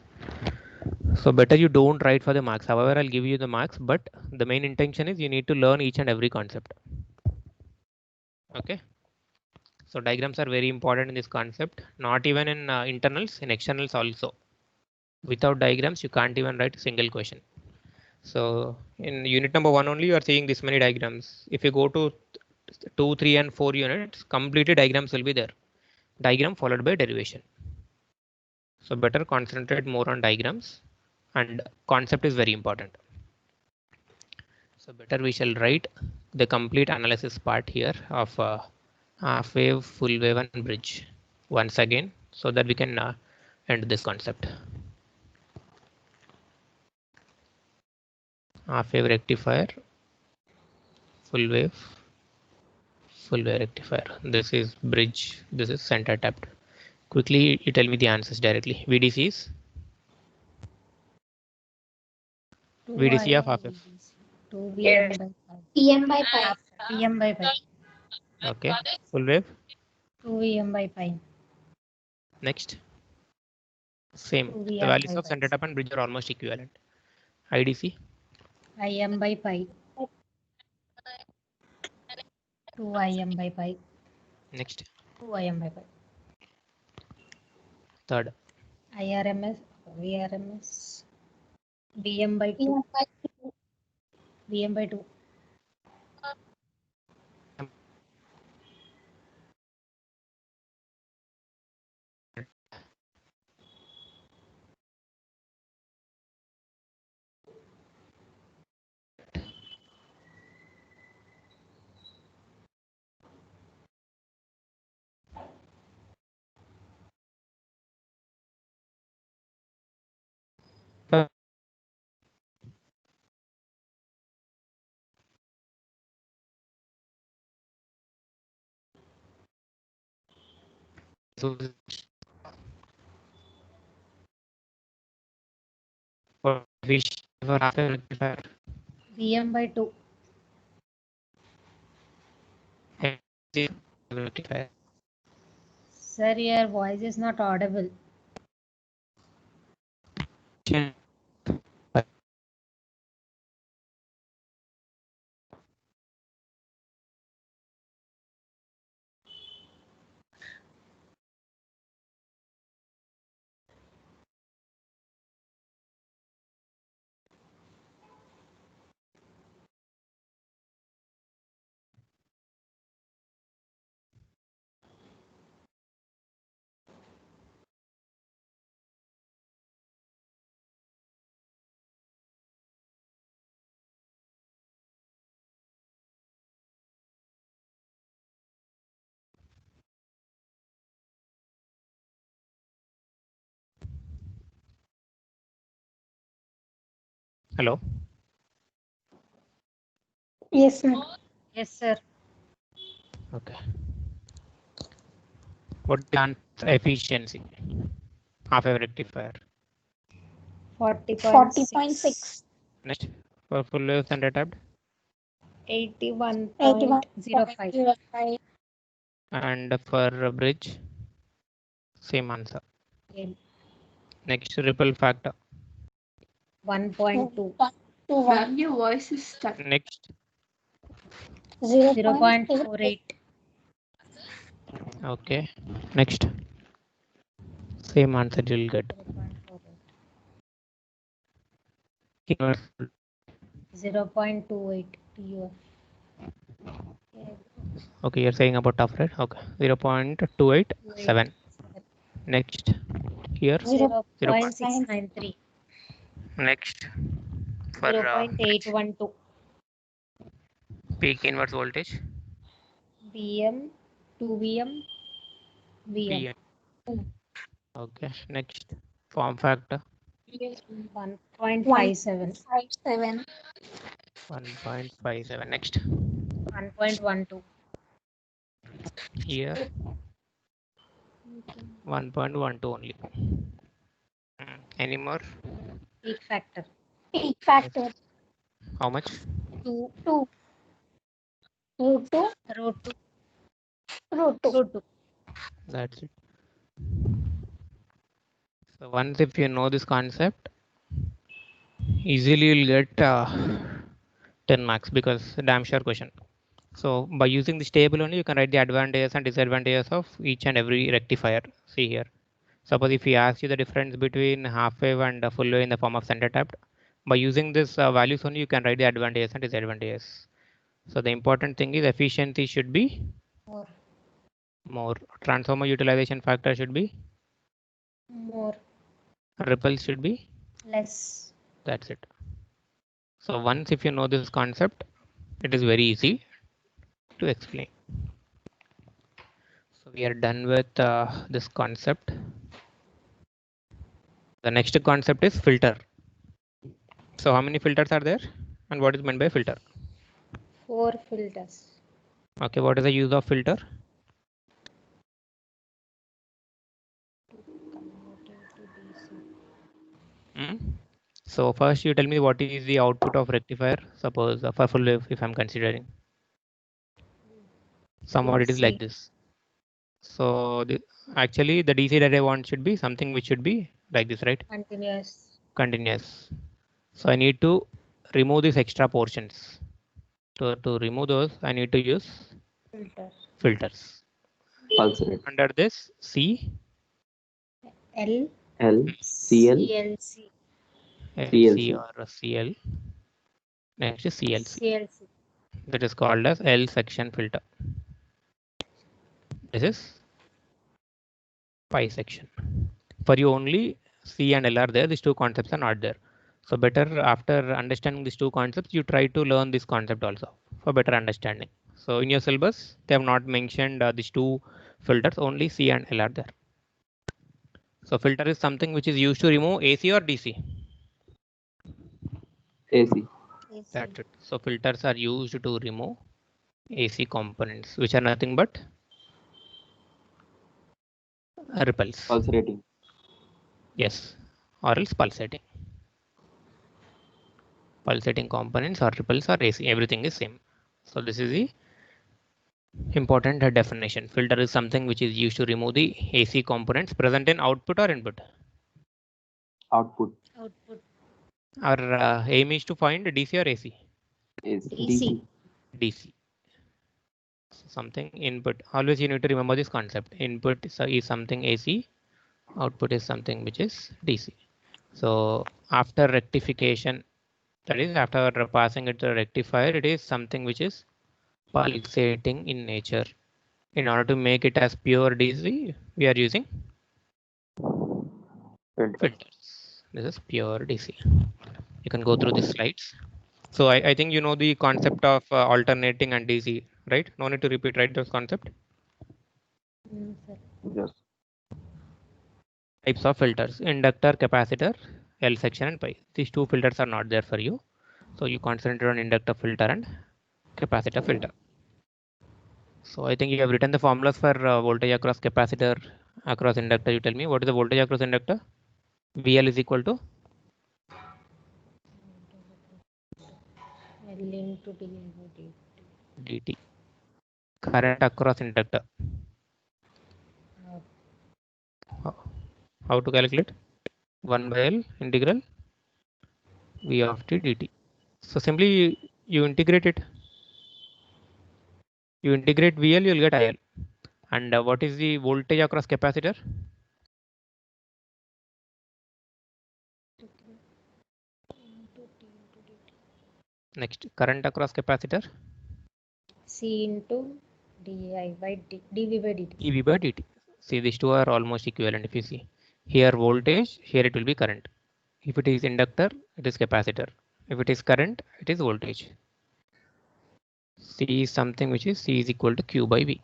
So better you don't write for the marks. However, I'll give you the marks, but the main intention is you need to learn each and every concept. Okay. So diagrams are very important in this concept, not even in internals, in externals also. Without diagrams, you can't even write a single question. So in unit number 1 only, you are seeing this many diagrams. If you go to 2, 3 and 4 units, completely diagrams will be there. Diagram followed by derivation. So better concentrate more on diagrams, and concept is very important. So better we shall write the complete analysis part here of half wave, full wave and bridge once again so that we can end this concept. Half wave rectifier, full wave rectifier. This is bridge, this is center tapped. Quickly you tell me the answers directly. VDCs. VDC of half wave. 2 VM by 5. PM by pi. PM by 5. Okay. Full wave. 2 VM by 5. Next. Same. 2 The VM values by of 5. center tap and bridge are almost equivalent. IDC. IM by pi. 2 IM by pi. Next. 2 IM by pi. Third. IRMS. VRMS. VM by 2. PM by VM by 2. for half wave rectifier. Vm by 2. Rectifier. Sir, your voice is not audible. Hello. Yes, sir. Yes, sir. Okay. What is the answer? Efficiency? Half wave rectifier. 40.6. 40.6. Next, for full wave center tapped. 81.05. 81.05. And for a bridge, same answer. Okay. Next, ripple factor. 1.2. Ma'am, your voice is stuck. Next, 0.48. okay. Next, same answer you'll get. 0.28 TUF. Okay, you're saying about tough, right? Okay, 0.287. Next, here 0.693. next for 0.812. peak inverse voltage. Vm, 2Vm, Vm. PM. Okay, next form factor 1.57. 57. 1.57. Next, 1.12. here 1.12 only. Any more? Peak factor. Peak factor. How much? 2. 2. Root 2. Root 2. Root 2. Root 2. That's it. So once if you know this concept, easily you'll get 10 marks because damn sure question. So by using this table only, you can write the advantages and disadvantages of each and every rectifier. See here. Suppose if we ask you the difference between half wave and full wave in the form of center tapped, by using this values only, you can write the advantages and disadvantages. So the important thing is efficiency should be more. Transformer utilization factor should be More. Ripple should be Less. That's it. So once if you know this concept, it is very easy to explain. So we are done with this concept. The next concept is filter. So how many filters are there and what is meant by filter? 4 filters. Okay, what is the use of filter? So first you tell me what is the output of rectifier. Suppose for full wave if I'm considering. Somewhat it is like this. So actually the DC that I want should be something which should be like this, right? Continuous. Continuous. So I need to remove these extra portions. To remove those, I need to use filters. Pulse rate. Under this, C, L, L, CL, CLC. LC or CL. Next is CLC. CLC. That is called as L section filter. This is pi section. For you only C and L are there. These two concepts are not there. So better after understanding these two concepts, you try to learn this concept also for better understanding. So in your syllabus, they have not mentioned these two filters. Only C and L are there. So filter is something which is used to remove AC or DC. AC. That's it. So filters are used to remove AC components, which are nothing but Ripples. Pulsating. Yes, or else pulsating. Pulsating components or ripples or AC, everything is same. So this is the important definition. Filter is something which is used to remove the AC components present in output or input. Output. Output. Our aim is to find DC or AC. Is DC. DC. So something input. Always you need to remember this concept. Input is something AC. Output is something which is DC. So after rectification, that is after passing it to a rectifier, it is something which is pulsating in nature. In order to make it as pure DC, we are using filters. This is pure DC. You can go through the slides. So I think you know the concept of alternating and DC, right? No need to repeat, right? Those concept. Sir. Yes. Types of filters: inductor, capacitor, L section, and pi. These two filters are not there for you. So you concentrate on inductor filter and capacitor filter. So I think you have written the formulas for voltage across capacitor, across inductor. You tell me what is the voltage across inductor? VL is equal to L into D over D. dt. Current across inductor. How to calculate? 1 by L integral V of t dt. So simply you integrate it. You integrate VL, you will get IL. And what is the voltage across capacitor? Next, current across capacitor? C into DI by D, dV by dt. EV by dt. See, these two are almost equivalent if you see. Here voltage, here it will be current. If it is inductor, it is capacitor. If it is current, it is voltage. C is something which is C is equal to Q by V.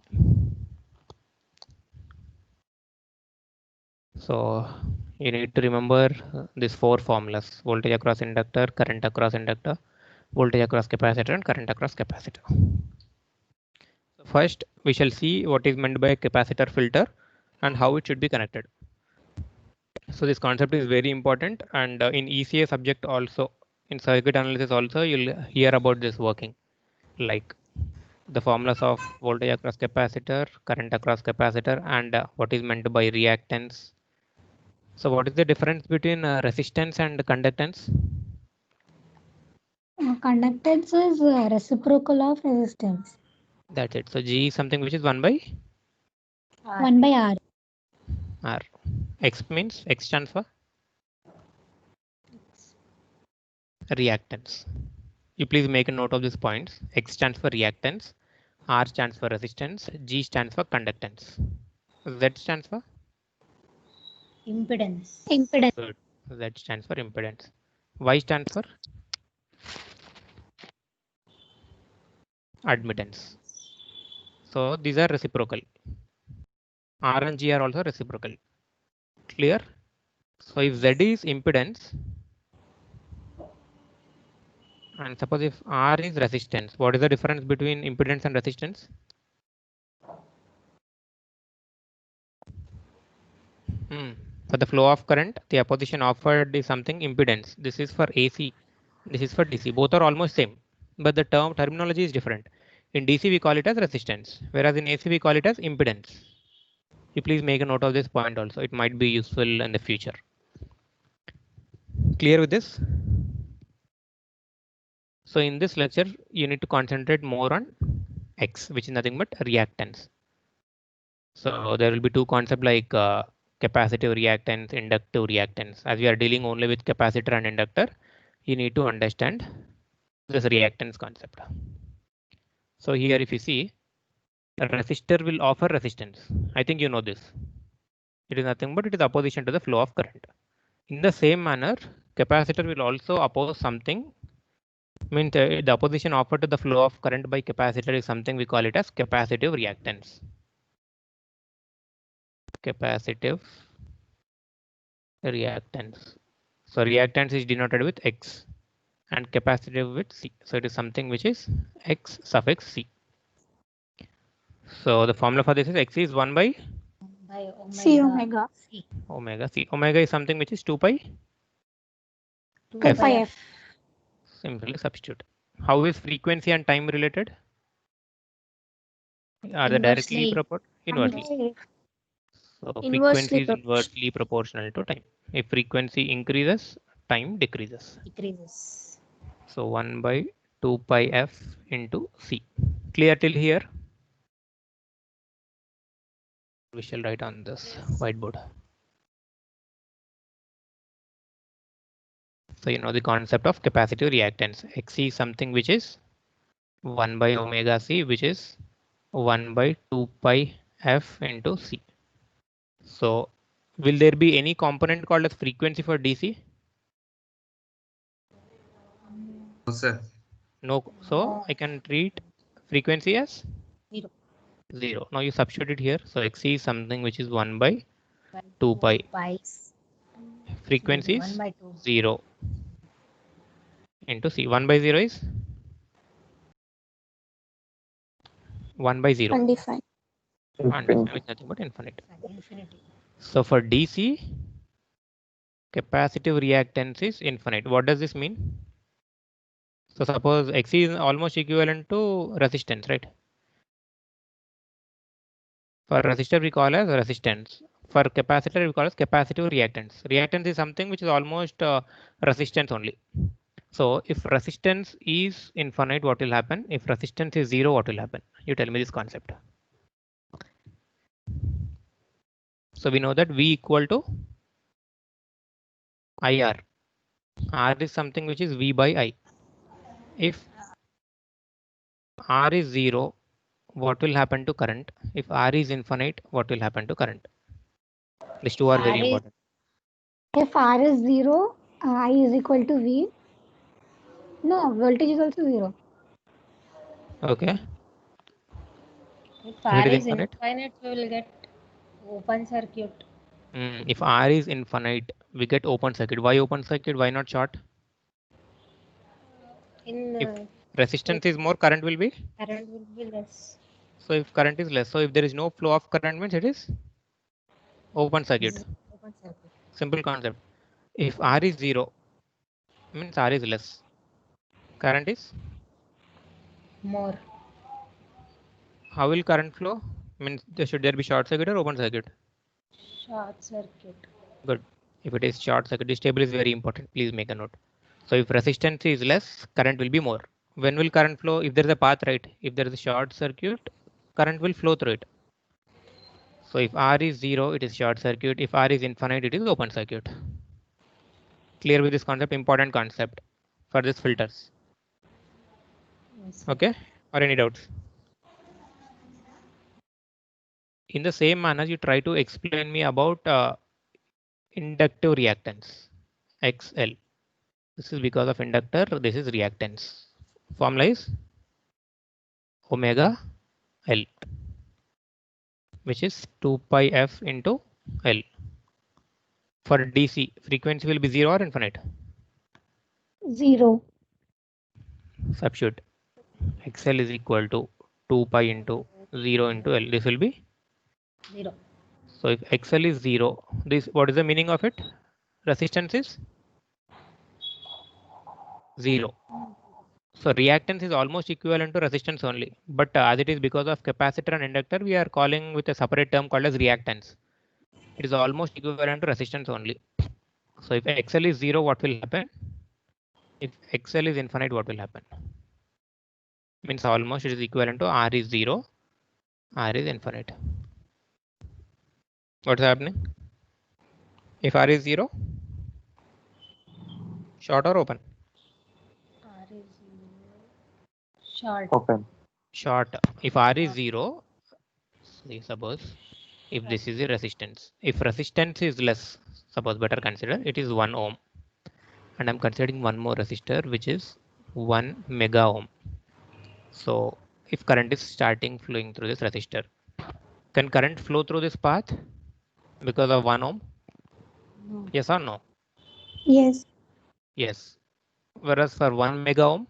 So you need to remember these four formulas: voltage across inductor, current across inductor, voltage across capacitor, and current across capacitor. So first, we shall see what is meant by a capacitor filter and how it should be connected. So this concept is very important, and in ECA subject also, in circuit analysis also, you'll hear about this working, like the formulas of voltage across capacitor, current across capacitor, and what is meant by reactance. So what is the difference between resistance and conductance? Conductance is reciprocal of resistance. That's it. So G is something which is 1 by 1 by R. R. X means X stands for reactance. You please make a note of these points. X stands for reactance, R stands for resistance, G stands for conductance. Z stands for? Impedance. Impedance. Good. Z stands for impedance. Y stands for admittance. So these are reciprocal. R and G are also reciprocal. Clear? So if Z is impedance, and suppose if R is resistance, what is the difference between impedance and resistance? For the flow of current, the opposition offered is something impedance. This is for AC. This is for DC. Both are almost same, but the terminology is different. In DC we call it as resistance, whereas in AC we call it as impedance. You please make a note of this point also. It might be useful in the future. Clear with this? So in this lecture, you need to concentrate more on X, which is nothing but reactance. So there will be two concepts like capacitive reactance, inductive reactance. As we are dealing only with capacitor and inductor, you need to understand this reactance concept. So here if you see, a resistor will offer resistance. I think you know this. It is nothing but it is opposition to the flow of current. In the same manner, capacitor will also oppose something. Means the opposition offered to the flow of current by capacitor is something we call it as capacitive reactance. Capacitive reactance. So reactance is denoted with X and capacitive with C. So it is something which is X suffix C. So the formula for this is X is 1 by by omega C omega. C. Omega C. Omega is something which is 2 pi 2 F. pi F. Simply substitute. How is frequency and time related? Are they directly Inversely. proportional? Inversely. Inversely. So Inversely frequency is proportional. inversely proportional to time. If frequency increases, time decreases. Decreases. So 1 by 2 pi F into C. Clear till here? We shall write on this whiteboard. So you know the concept of capacitive reactance. Xc is something which is 1 by omega C, which is 1 by 2 pi F into C. So will there be any component called as frequency for DC? No, sir. No. So I can treat frequency as 0. 0. Now you substitute it here. So Xc is something which is 1 by By 2 pi. Pi's. Frequency 1 is by 2. 0 into C. 1 by 0 is 1 by 0. Undefined. Undefined is nothing but infinite. Infinity. So for DC, capacitive reactance is infinite. What does this mean? So suppose Xc is almost equivalent to resistance, right? For resistor we call as resistance. For capacitor we call as capacitive reactance. Reactance is something which is almost resistance only. So if resistance is infinite, what will happen? If resistance is 0, what will happen? You tell me this concept. So we know that V equal to IR. R is something which is V by I. If R is 0, what will happen to current? If R is infinite, what will happen to current? These two are very R is- important. If R is 0, I is equal to V. No, voltage is also 0. Okay. If If R it is is infinite, we will get open circuit. If R is infinite, we get open circuit. Why open circuit? Why not short? In If resistance is more, current will be. current will be less. So if current is less, so if there is no flow of current, means it is open circuit. Open circuit. Simple concept. If R is 0, means R is less. Current is. More. How will current flow? Means should there be short circuit or open circuit? Short circuit. Good. If it is short circuit, this table is very important. Please make a note. So if resistance is less, current will be more. When will current flow? If there is a path, right? If there is a short circuit, current will flow through it. So if R is 0, it is short circuit. If R is infinite, it is open circuit. Clear with this concept? Important concept for these filters. Yes. Okay. Or any doubts? In the same manner, you try to explain me about inductive reactance, XL. This is because of inductor. This is reactance. Formula is omega L, which is 2 pi F into L. For DC, frequency will be 0 or infinite. 0. Substitute. XL is equal to 2 pi into 0 into L. This will be 0. so if XL is 0, this what is the meaning of it? Resistance is 0. So reactance is almost equivalent to resistance only. But as it is because of capacitor and inductor, we are calling with a separate term called as reactance. It is almost equivalent to resistance only. So if XL is 0, what will happen? If XL is infinite, what will happen? Means almost it is equivalent to R is 0, R is infinite. What's happening? If R is 0, short or open? R is short. Open. Short. If R is 0, suppose if this is the resistance. If resistance is less, suppose better consider it is 1 ohm. And I'm considering one more resistor which is 1 mega ohm. So if current is starting flowing through this resistor, can current flow through this path because of 1 ohm? No. Yes or no? Yes. Yes. Whereas for 1 mega ohm,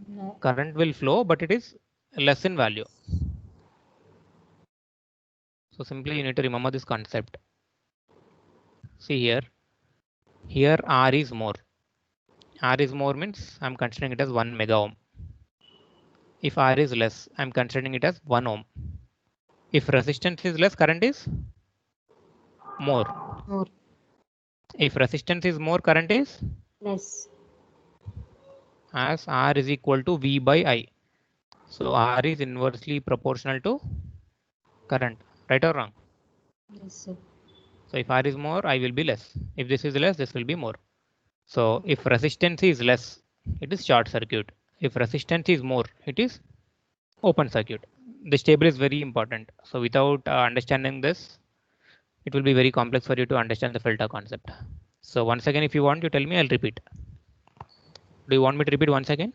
No. current will flow, but it is less in value. So simply you need to remember this concept. See here R is more. R is more means I'm considering it as 1 mega ohm. If R is less, I'm considering it as 1 ohm. If resistance is less, current is more. More. If resistance is more, current is Less. as R is equal to V by I. So R is inversely proportional to current, right or wrong? Yes, sir. So if R is more, I will be less. If this is less, this will be more. So if resistance is less, it is short circuit. If resistance is more, it is open circuit. This table is very important. So without understanding this, it will be very complex for you to understand the filter concept. So once again, if you want, you tell me, I'll repeat. Do you want me to repeat once again?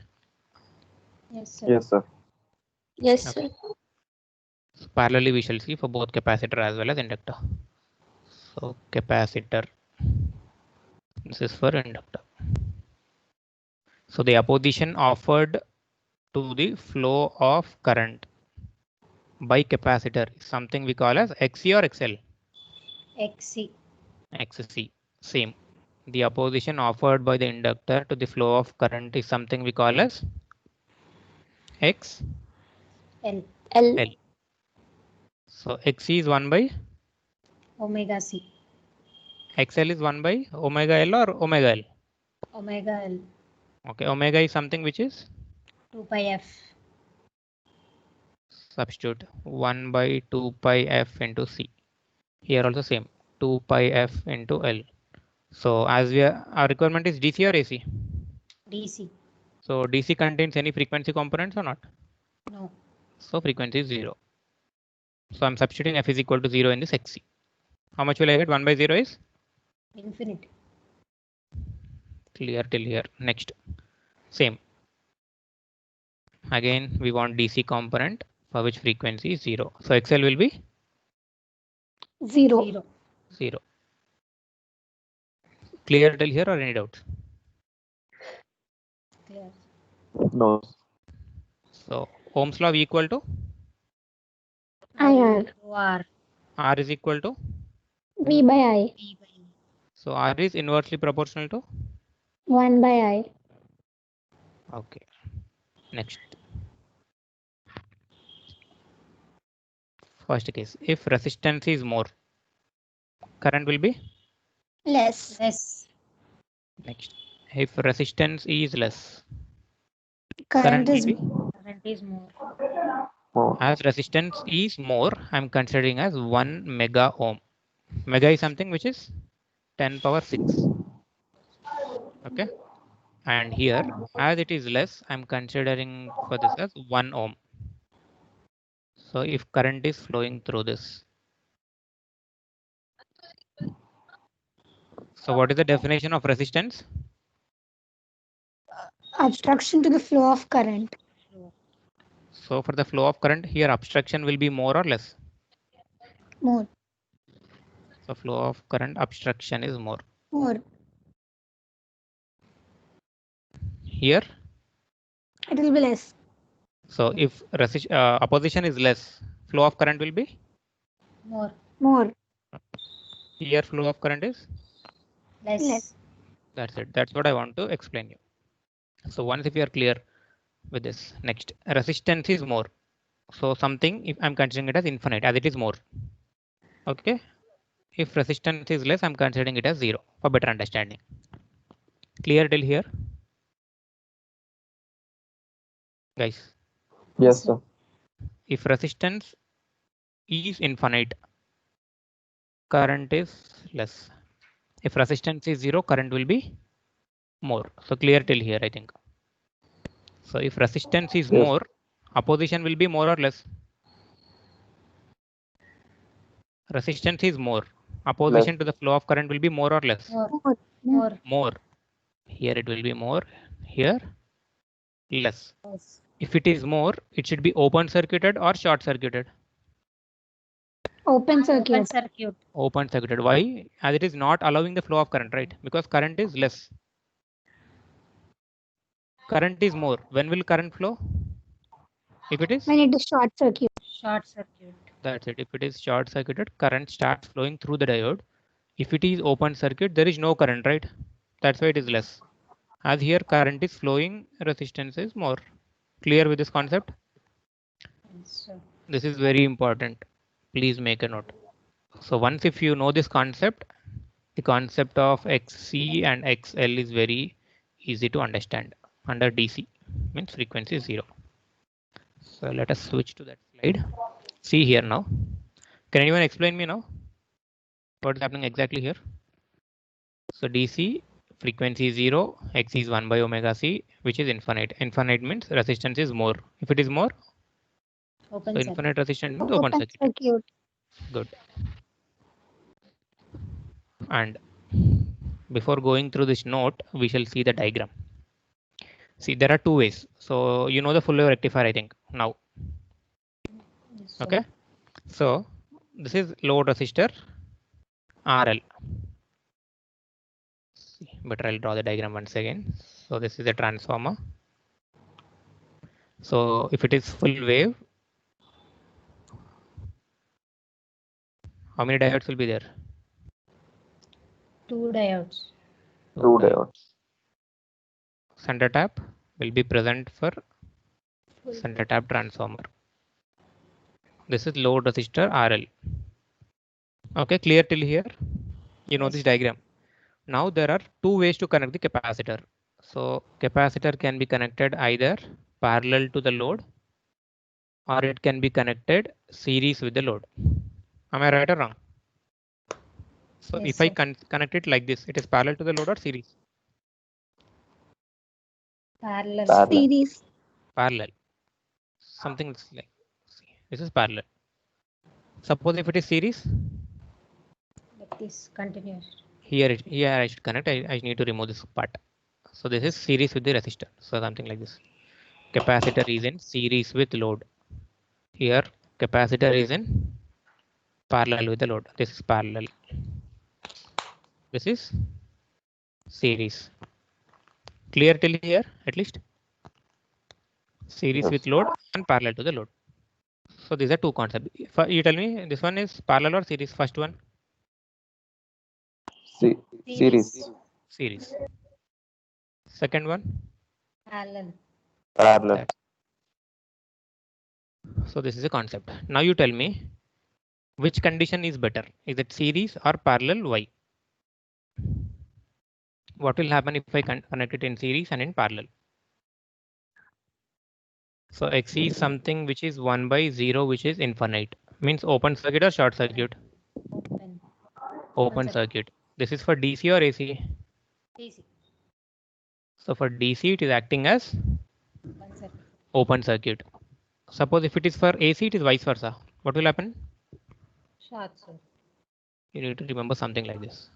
Yes, sir. Yes, sir. Yes, Okay. sir. So parallelly, we shall see for both capacitor as well as inductor. So capacitor, this is for inductor. So the opposition offered to the flow of current by capacitor is something we call as XC or XL? XC. XC, same. The opposition offered by the inductor to the flow of current is something we call as X, L. L. L. So XC is 1 by Omega C. XL is 1 by omega L or omega L? Omega L. Okay, omega is something which is 2 pi F. substitute 1 by 2 pi F into C. Here also same 2 pi F into L. So as our requirement is DC or AC? DC. So DC contains any frequency components or not? No. So frequency is 0. So I'm substituting F is equal to 0 in this XC. How much will I get? 1 by 0 is? Infinity. Clear till here. Next. Same. Again, we want DC component for which frequency is 0. So XL will be 0. 0. 0. Clear till here or any doubts? Clear. No. So Ohm's law equal to IR. R. R is equal to? V by I. V by E. So R is inversely proportional to? 1 by I. Okay. Next. First case, if resistance is more, current will be? Less. Less. Next. If resistance is less, Current will is be? Current is more. More. As resistance is more, I'm considering as 1 mega ohm. Mega is something which is 10 power 6. Okay. And here, as it is less, I'm considering for this as 1 ohm. So if current is flowing through this. So what is the definition of resistance? obstruction to the flow of current. So for the flow of current, here obstruction will be more or less. More. So flow of current obstruction is more. More. Here. It will be less. So if opposition is less, flow of current will be? More. More. Here flow of current is? Less. Less. That's it. That's what I want to explain you. So once if you are clear with this, next resistance is more. So something if I'm considering it as infinite as it is more. Okay. If resistance is less, I'm considering it as 0 for better understanding. Clear till here? Guys. Yes, sir. If resistance is infinite, current is less. If resistance is 0, current will be more. So clear till here, I think. So if resistance is Yes. more, opposition will be more or less. Resistance is more. Opposition Less. to the flow of current will be more or less. More. More. More. More. Here it will be more. Here less. Less. If it is more, it should be open circuited or short circuited. Open circuit. Open circuit. Open circuited. Why? As it is not allowing the flow of current, right? Because current is less. Current is more. When will current flow? If it is? When it is short circuit. Short circuit. That's it. If it is short circuited, current starts flowing through the diode. If it is open circuit, there is no current, right? That's why it is less. As here current is flowing, resistance is more. Clear with this concept? Yes, sir. This is very important. Please make a note. So once if you know this concept, the concept of XC and XL is very easy to understand. Under DC means frequency is 0. So let us switch to that slide. See here now. Can anyone explain me now what is happening exactly here? So DC frequency is 0, X is 1 by omega C, which is infinite. Infinite means resistance is more. If it is more, Open so circuit. infinite resistance means open circuit. circuit. Good. And before going through this note, we shall see the diagram. See, there are two ways. So you know the full wave rectifier, I think, now. Yes, sir. Okay. So this is load resistor RL. But I'll draw the diagram once again. So this is a transformer. So if it is full wave, how many diodes will be there? 2 diodes. Two diodes. Center tap will be present for Full center tap transformer. This is load resistor RL. Okay, clear till here? You know Yes, this sir. diagram. Now there are two ways to connect the capacitor. So capacitor can be connected either parallel to the load or it can be connected series with the load. Am I right or wrong? So Yes, if I sir. connect it like this, it is parallel to the load or series? Parallel. Parallel. Series. Parallel. Something like this is parallel. Suppose if it is series, Like this, continuous. here I should connect. I need to remove this part. So this is series with the resistor. So something like this. Capacitor is in series with load. Here capacitor is in parallel with the load. This is parallel. This is series. Clear till here at least? Series Yes. with load and parallel to the load. So these are two concepts. You tell me this one is parallel or series? First one, Series. series. Second one, Parallel. Parallel. so this is a concept. Now you tell me which condition is better? Is it series or parallel? Why? What will happen if I connect it in series and in parallel? So XC is something which is 1 by 0, which is infinite. Means open circuit or short circuit? Open. Open circuit. This is for DC or AC? DC. So for DC, it is acting as Open circuit. open circuit. Suppose if it is for AC, it is vice versa. What will happen? Short circuit. You need to remember something like this.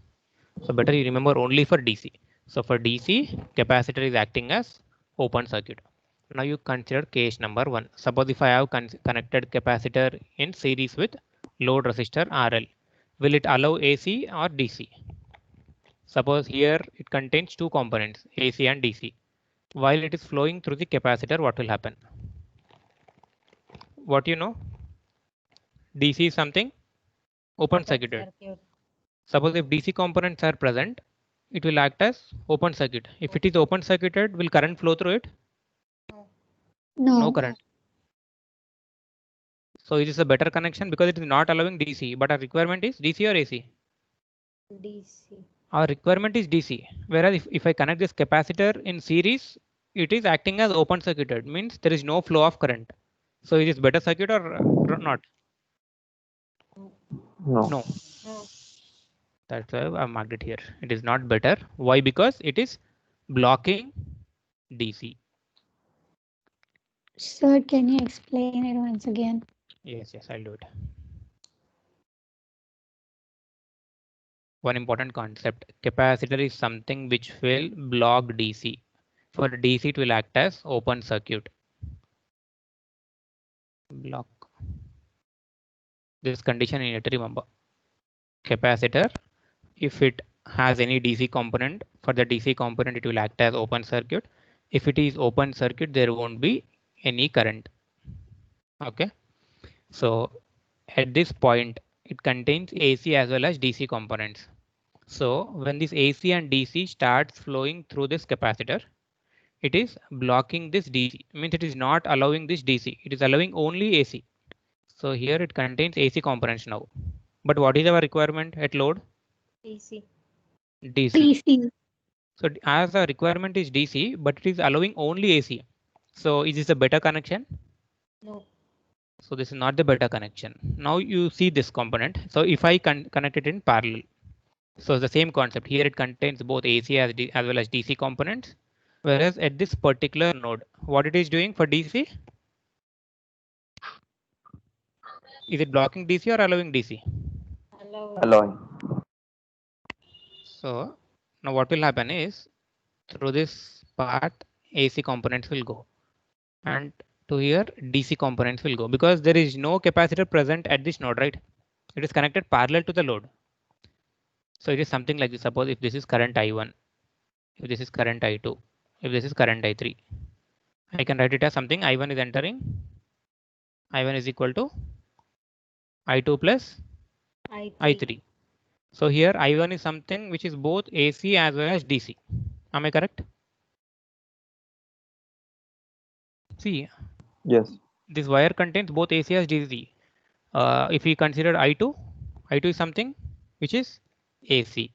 So better you remember only for DC. So for DC, capacitor is acting as open circuit. Now you consider case number 1. Suppose if I have connected capacitor in series with load resistor RL, will it allow AC or DC? Suppose here it contains two components, AC and DC. While it is flowing through the capacitor, what will happen? What you know? DC is something open circuited. Circuit. Suppose if DC components are present, it will act as open circuit. If it is open circuited, will current flow through it? No current. So it is a better connection because it is not allowing DC, but our requirement is DC or AC? DC. Our requirement is DC. Whereas if I connect this capacitor in series, it is acting as open circuited, means there is no flow of current. So it is better circuit or not? No. No. No. That's why I marked it here. It is not better. Why? Because it is blocking DC. Sir, can you explain it once again? Yes, I'll do it. One important concept. Capacitor is something which will block DC. For DC, it will act as open circuit. Block. This condition you need to remember. Capacitor, if it has any DC component, for the DC component, it will act as open circuit. If it is open circuit, there won't be any current. Okay. So at this point it contains AC as well as DC components. So when this AC and DC starts flowing through this capacitor, it is blocking this DC, means it is not allowing this DC, it is allowing only AC. So here it contains AC components now. But what is our requirement at load? DC. DC. DC. So as the requirement is DC, but it is allowing only AC. So is this a better connection? No. So this is not the better connection. Now you see this component. So if I connect it in parallel, so it's the same concept. Here it contains both AC as well as DC components. Whereas at this particular node, what it is doing for DC? Is it blocking DC or allowing DC? Allowing. So now what will happen is through this path AC components will go, and to here DC components will go, because there is no capacitor present at this node, right? It is connected parallel to the load. So it is something like this. Suppose if this is current I1, if this is current I2, if this is current I3, I can write it as something. I1 is entering, I1 is equal to I2 plus I3. So here I1 is something which is both AC as well as DC. Am I correct? See, Yes. this wire contains both AC as DC. If we consider I2 is something which is AC.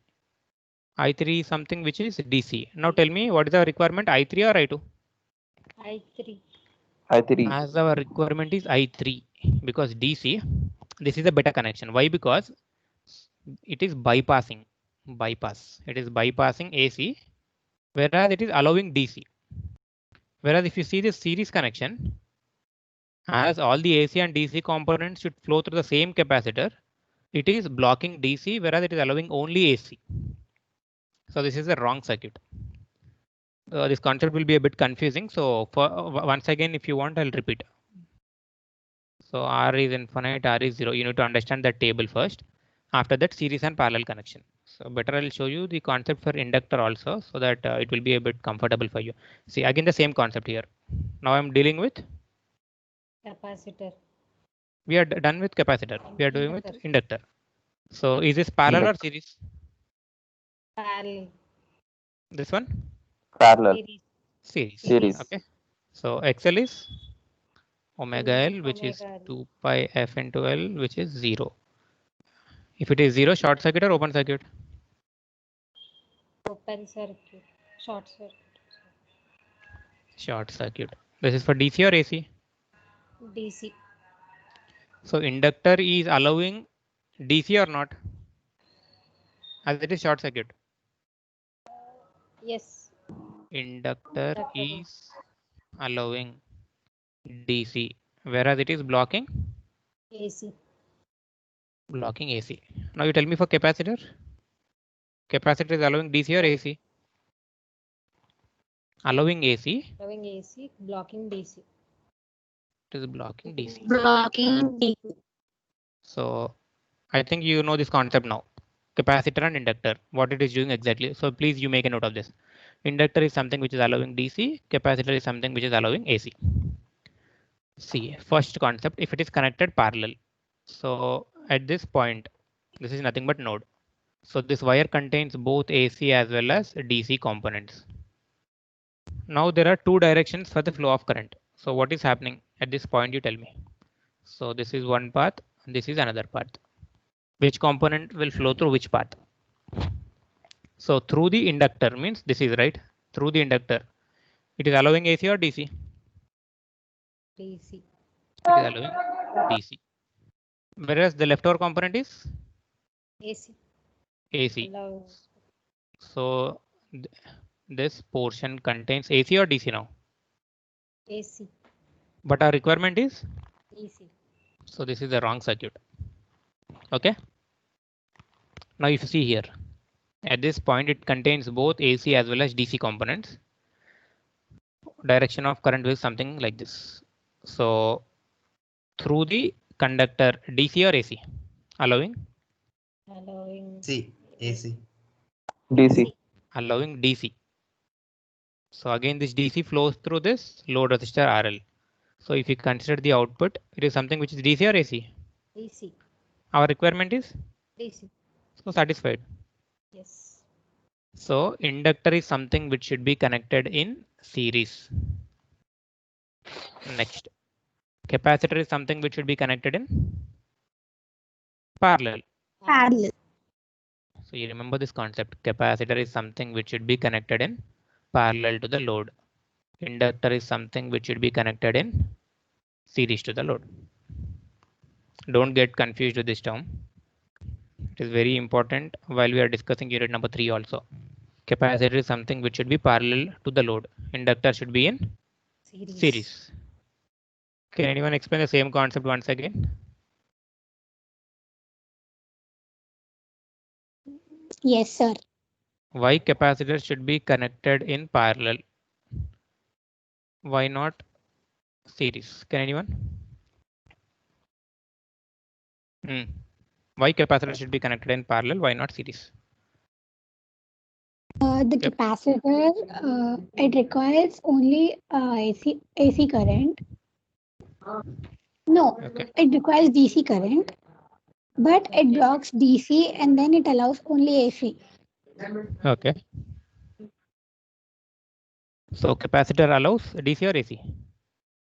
I3 is something which is DC. Now tell me, what is the requirement, I3 or I2? I3. I3. As our requirement is I3, because DC, this is a better connection. Why? Because it is bypassing. It is bypassing AC, whereas it is allowing DC. Whereas if you see this series connection, as all the AC and DC components should flow through the same capacitor, it is blocking DC, whereas it is allowing only AC. So this is a wrong circuit. This concept will be a bit confusing. So for once again, if you want, I'll repeat. So R is infinite, R is 0. You need to understand that table first. After that, series and parallel connection. So better I'll show you the concept for inductor also, so that it will be a bit comfortable for you. See, again the same concept here. Now I'm dealing with Capacitor. We are done with capacitor. We are doing with inductor. So is this parallel or series? Parallel. This one? Parallel. Series. Series. Okay. So XL is omega L, which Omega is L. 2 pi F into L, which is 0. If it is 0, short circuit or open circuit? Open circuit. Short circuit. Short circuit. This is for DC or AC? DC. So inductor is allowing DC or not? As it is short circuit. Yes. Inductor is allowing DC, whereas it is blocking AC. Blocking AC. Now you tell me for capacitor. Capacitor is allowing DC or AC? Allowing AC. Allowing AC. Blocking DC. It is blocking DC. Blocking DC. So I think you know this concept now. Capacitor and inductor, what it is doing exactly. So please you make a note of this. Inductor is something which is allowing DC. Capacitor is something which is allowing AC. See, first concept, if it is connected parallel. So at this point, this is nothing but node. So this wire contains both AC as well as DC components. Now there are two directions for the flow of current. So what is happening at this point, you tell me. So this is one path, and this is another path. Which component will flow through which path? So through the inductor means this is right. Through the inductor, it is allowing AC or DC? DC. It is allowing DC. Whereas the leftover component is AC. AC. Allow. So this portion contains AC or DC now? AC. But our requirement is DC. So this is the wrong circuit. Okay. Now if you see here, at this point it contains both AC as well as DC components. Direction of current is something like this. So through the conductor, DC or AC? Allowing? Allowing. AC. DC. Allowing DC. So again this DC flows through this load resistor RL. So if you consider the output, it is something which is DC or AC? DC. Our requirement is DC. so satisfied. Yes. So inductor is something which should be connected in series. Next, capacitor is something which should be connected in parallel. Parallel. So you remember this concept. Capacitor is something which should be connected in parallel to the load. Inductor is something which should be connected in series to the load. Don't get confused with this term. It is very important while we are discussing unit number 3 also. Capacitor is something which should be parallel to the load. Inductor should be in series. Can anyone explain the same concept once again? Yes, sir. Why capacitor should be connected in parallel? Why not series? Can anyone? Why capacitor should be connected in parallel? Why not series? The Yep. capacitor, it requires only AC current. No, Okay. it requires DC current, but it blocks DC and then it allows only AC. Okay. So capacitor allows DC or AC?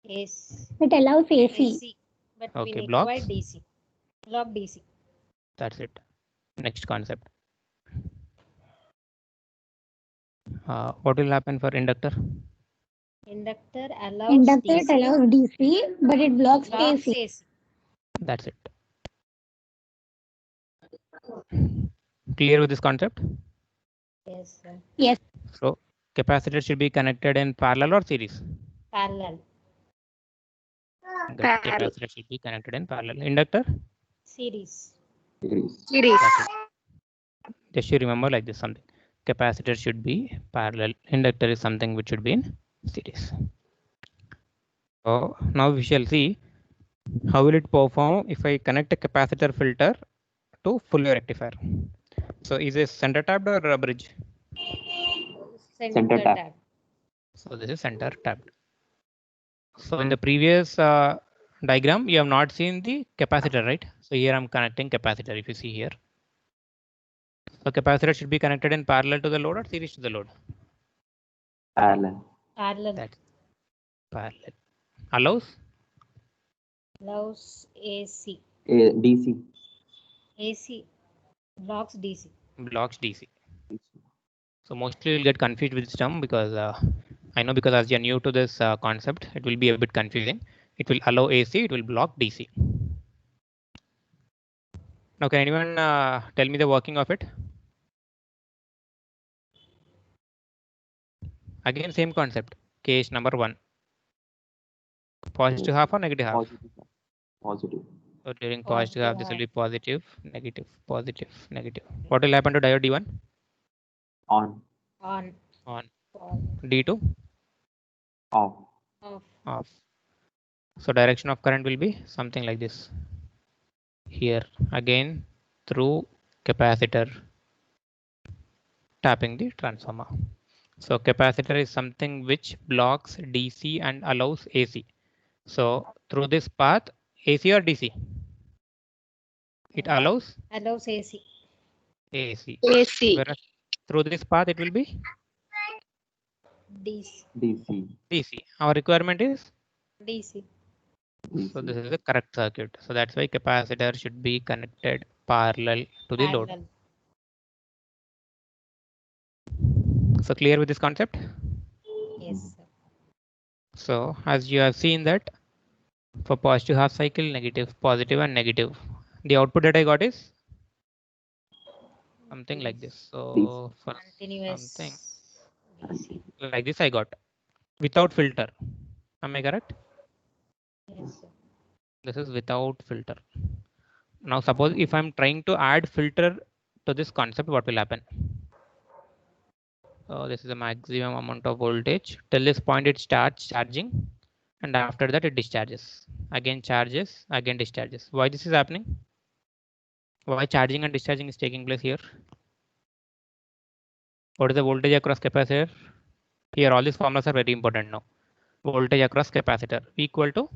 Yes. It allows AC. AC. But Okay, we blocks. require DC. Block DC. That's it. Next concept. What will happen for inductor? Inductor allows Inductor DC. it allows DC, but it blocks Blocks AC. AC. That's it. Clear with this concept? Yes, sir. Yes. So capacitor should be connected in parallel or series? Parallel. Good. Capacitor should be connected in parallel. Inductor? Series. Series. That's it. Just you remember like this something. Capacitor should be parallel. Inductor is something which should be in series. So now we shall see how will it perform if I connect a capacitor filter to full wave rectifier. So is it center tapped or a bridge? Center tap. tap. So this is center tapped. So in the previous diagram, you have not seen the capacitor, right? So here I'm connecting capacitor. If you see here, so capacitor should be connected in parallel to the load or series to the load. Parallel. Parallel. That's parallel. Allows AC. DC. AC. Blocks DC. Blocks DC. So mostly you'll get confused with this term because I know because as you're new to this concept, it will be a bit confusing. It will allow AC, it will block DC. Now, can anyone tell me the working of it? Again, same concept. Case number 1. Positive half or negative half? Positive. So during positive Positive half, this will half. be positive, negative, positive, negative. What will happen to diode D1? On. On. On. On. D2? Off. Off. Off. So direction of current will be something like this. Here again through capacitor tapping the transformer. So capacitor is something which blocks DC and allows AC. So through this path, AC or DC? It allows AC. AC. AC. Whereas through this path, it will be DC. DC. Our requirement is? DC. So this is the correct circuit. So that's why capacitor should be connected parallel to the load. Parallel. So clear with this concept? Yes, sir. So as you have seen that for positive half cycle, negative, positive and negative. The output that I got is something like this. So for Continuous. something DC. like this I got without filter. Am I correct? Yes, sir. This is without filter. Now suppose if I'm trying to add filter to this concept, what will happen? This is the maximum amount of voltage. Till this point it starts charging and after that it discharges. Again charges, again discharges. Why this is happening? Why charging and discharging is taking place here? What is the voltage across capacitor? Here all these formulas are very important now. Voltage across capacitor equal to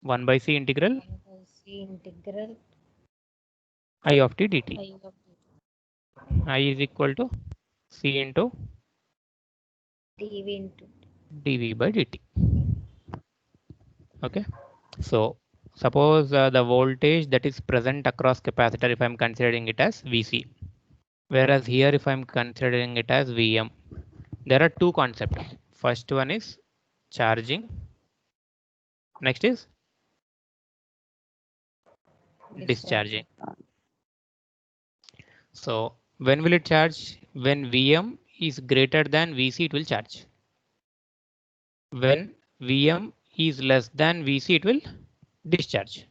1 by C integral C integral I of t dt. I of I is equal to C into dV into dV by dt. Okay. So suppose the voltage that is present across capacitor, if I'm considering it as VC, whereas here if I'm considering it as VM, there are two concepts. First one is charging. Next is discharging. So when will it charge? When VM is greater than VC, it will charge. When VM is less than VC, it will discharge.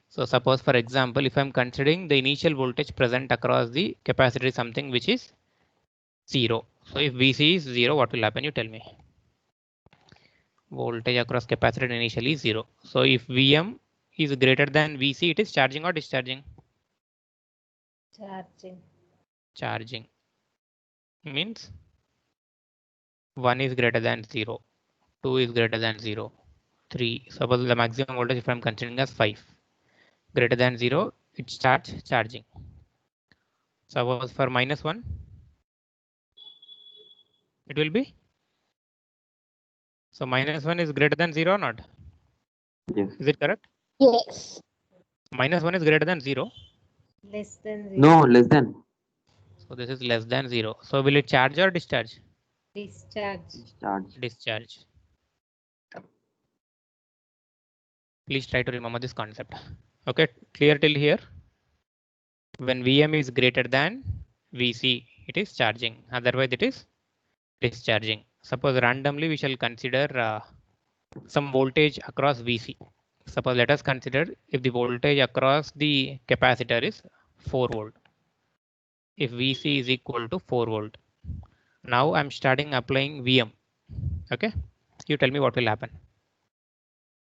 So suppose, for example, if I'm considering the initial voltage present across the capacitor is something which is 0. So if VC is 0, what will happen? You tell me. Voltage across capacitor initially is 0. So if VM is greater than VC, it is charging or discharging? charging. Charging. Means 1 is greater than 0, 2 is greater than 0, 3. Suppose the maximum voltage if I'm considering as 5. Greater than 0, it starts charging. Suppose for -1, it will be. So -1 is greater than 0 or not? Yes. Is it correct? Yes. -1 is greater than 0. Less than 0. No, less than. So this is less than 0. So will it charge or discharge? Discharge. Charge. Discharge. Please try to remember this concept. Okay, clear till here? When VM is greater than VC, it is charging. Otherwise, it is discharging. Suppose randomly we shall consider some voltage across VC. Suppose let us consider if the voltage across the capacitor is 4 volt. If VC is equal to 4 volt. Now I'm starting applying VM. Okay, you tell me what will happen.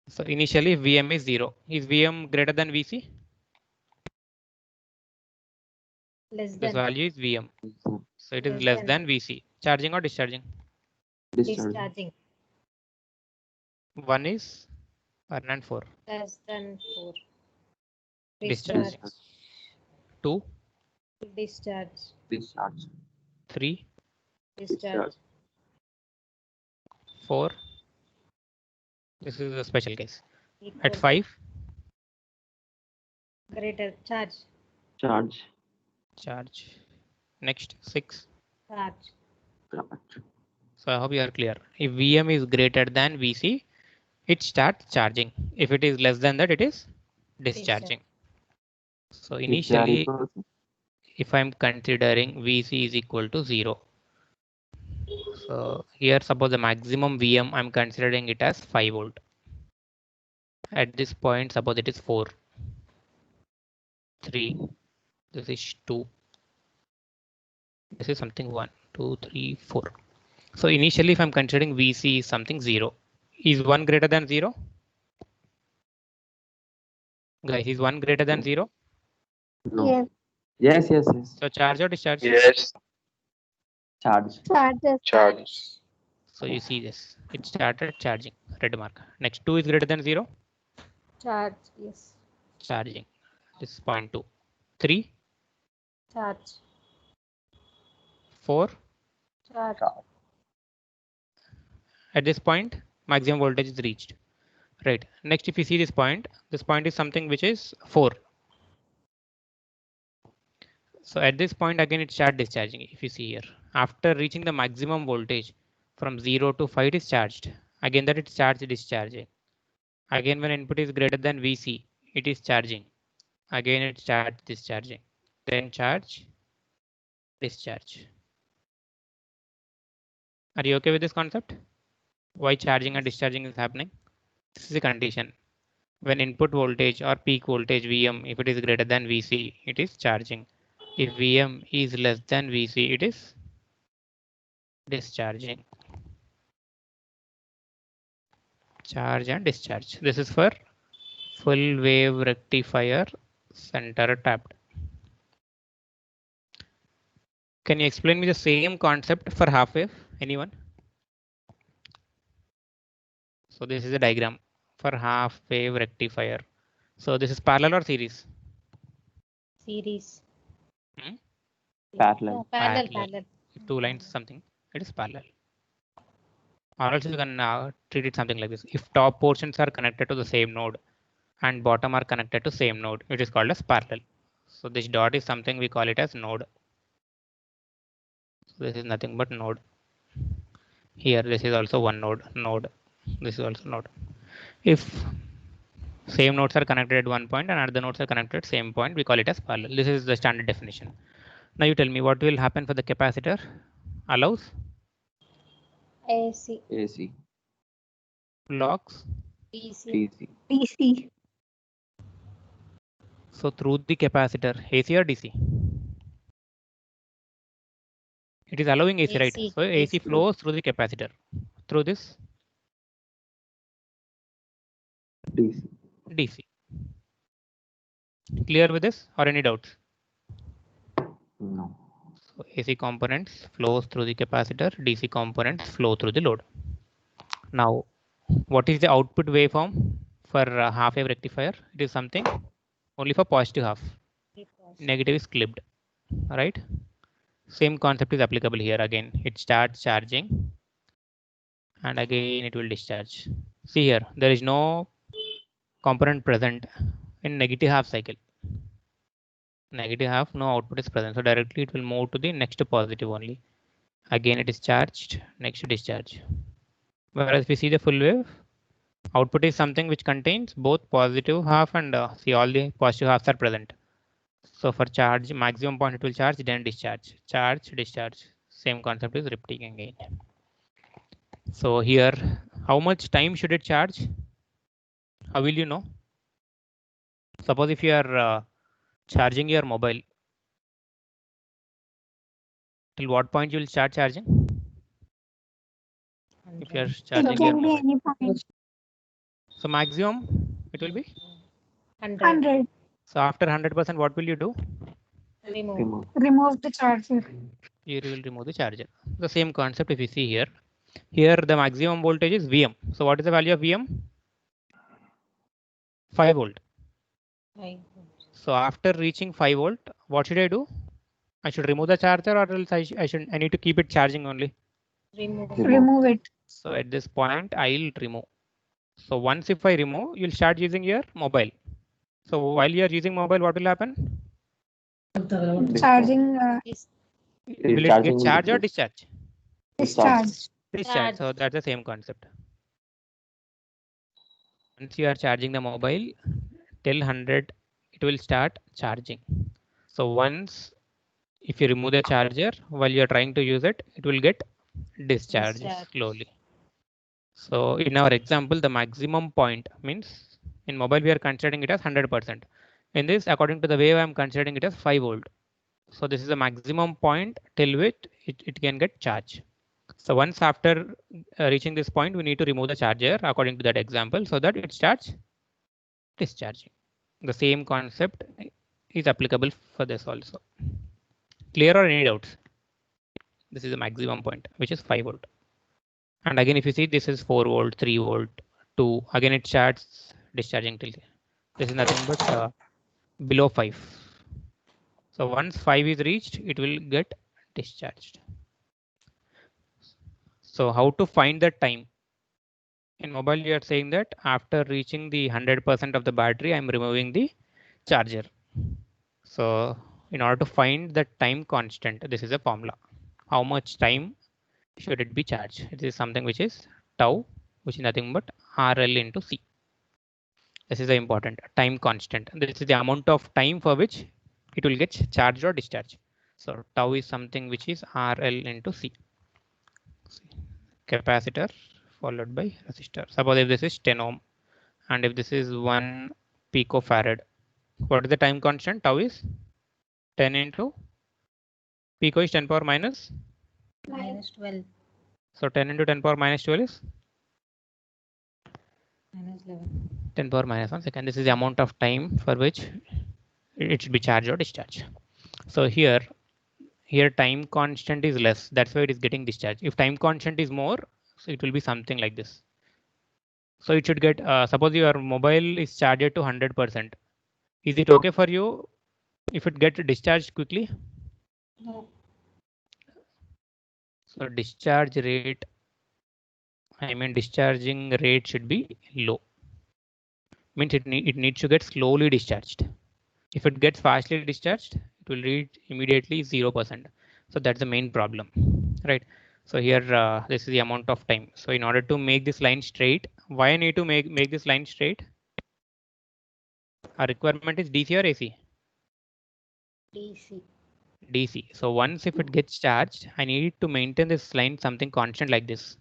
So initially VM is 0. Is VM greater than VC? Less This than. value is VM. So it is less than VC. Charging or discharging? Discharge. Discharging. 1 is 1 and 4. Less than 4. Discharge. Discharge. 2, Discharge. Discharge. 3, Discharge. 4. This is a special case. Equal. At 5, Greater. Charge. Charge. charge. Next 6. Charge. Charge. So I hope you are clear. If VM is greater than VC, it starts charging. If it is less than that, it is discharging. So If they are initially, equal, if I'm considering VC is equal to 0. So here suppose the maximum VM, I'm considering it as 5 volt. At this point, suppose it is 4, 3, this is 2, this is something 1, 2, 3, 4. So initially if I'm considering VC is something 0. Is 1 greater than 0? Guys, is 1 greater than 0? no. Yes. Yes, yes, yes. So charge or discharge? Yes. Charge. Charges. Charge. So you see this, it started charging, red mark. Next 2 is greater than 0, Charge. Yes. charging. This is 0.2. 3, Charge. 4. Charge. At this point, maximum voltage is reached. Right. Next, if you see this point is something which is 4. So at this point, again, it starts discharging. If you see here, after reaching the maximum voltage from 0 to 5, it is charged. Again, that it starts discharging. Again, when input is greater than VC, it is charging. Again, it starts discharging. Then charge, discharge. Are you okay with this concept? Why charging and discharging is happening? This is a condition. When input voltage or peak voltage VM, if it is greater than VC, it is charging. If VM is less than VC, it is discharging. Charge and discharge. This is for full wave rectifier center tapped. Can you explain me the same concept for half wave? Anyone? So this is a diagram for half wave rectifier. So this is parallel or series? Series. Parallel. No, parallel, Parallel. parallel. If two lines something, it is parallel. Or else you can treat it something like this. If top portions are connected to the same node and bottom are connected to same node, it is called as parallel. So this dot is something we call it as node. So this is nothing but node. Here this is also one node. This is also node. If same nodes are connected at one point and other nodes are connected at same point, we call it as parallel. This is the standard definition. Now you tell me what will happen for the capacitor. Allows AC. AC. locks. DC. DC. DC. So through the capacitor, AC or DC? It is allowing AC, right? AC, So AC AC. flows through the capacitor. Through this DC. DC. Clear with this or any doubts? No. So AC components flows through the capacitor, DC components flow through the load. Now, what is the output waveform for half wave rectifier? It is something only for positive half. Negative is clipped, right? Same concept is applicable here. Again, it starts charging and again it will discharge. See here, there is no component present in negative half cycle. Negative half, no output is present. So directly it will move to the next positive only. Again it is charged, next discharge. Whereas we see the full wave, output is something which contains both positive half and see all the positive halves are present. So for charge, maximum point it will charge, then discharge. Charge, discharge. Same concept is repeating again. So here, how much time should it charge? How will you know? Suppose if you are charging your mobile, till what point you will start charging? If you are 100. charging It your can be mobile. any point. So maximum it will be. 100. 100. So after 100%, what will you do? Remove. Remove. Remove the charger. You will remove the charger. The same concept if you see here. Here the maximum voltage is Vm. So what is the value of Vm? 5 volt. 5. So after reaching 5 volt, what should I do? I should remove the charger or else I need to keep it charging only. Remove. Remove it. So at this point, I'll remove. So once if I remove, you'll start using your mobile. So while you're using mobile, what will happen? Charging. Will it Charging get will charge or decrease. discharge? Discharge. Discharge. So that's the same concept. Once you are charging the mobile till 100, it will start charging. So once if you remove the charger while you're trying to use it, it will get discharged slowly. So in our example, the maximum point means in mobile we are considering it as 100%. In this, according to the wave, I'm considering it as 5 volt. So this is the maximum point till which it can get charged. So once after reaching this point, we need to remove the charger according to that example so that it starts discharging. The same concept is applicable for this also. Clear or any doubts? This is the maximum point, which is 5 volt. And again, if you see, this is 4 volt, 3 volt, 2. Again, it starts discharging till here. This is nothing but below 5. So once 5 is reached, it will get discharged. So how to find the time? In mobile, you are saying that after reaching the 100% of the battery, I'm removing the charger. So in order to find the time constant, this is a formula. How much time should it be charged? It is something which is tau, which is nothing but RL into C. This is the important time constant. This is the amount of time for which it will get charged or discharged. So tau is something which is RL into C. Capacitor followed by resistor. Suppose if this is 10 ohm and if this is 1 picofarad, what is the time constant? Tau is 10 into pico is 10 power minus Minus 12. So 10 into 10 power minus 12 is Minus 11. 10 power minus 1 second. This is the amount of time for which it should be charged or discharged. So here time constant is less. That's why it is getting discharged. If time constant is more, so it will be something like this. So it should get, suppose your mobile is charged to 100%. Is it okay for you if it gets discharged quickly? No. So discharge rate, discharging rate should be low. Means it needs to get slowly discharged. If it gets fastly discharged, it will reach immediately 0%. So that's the main problem, right? So here, this is the amount of time. So in order to make this line straight, why I need to make this line straight? Our requirement is DC or AC? DC. DC. So once if it gets charged, I need to maintain this line something constant like this.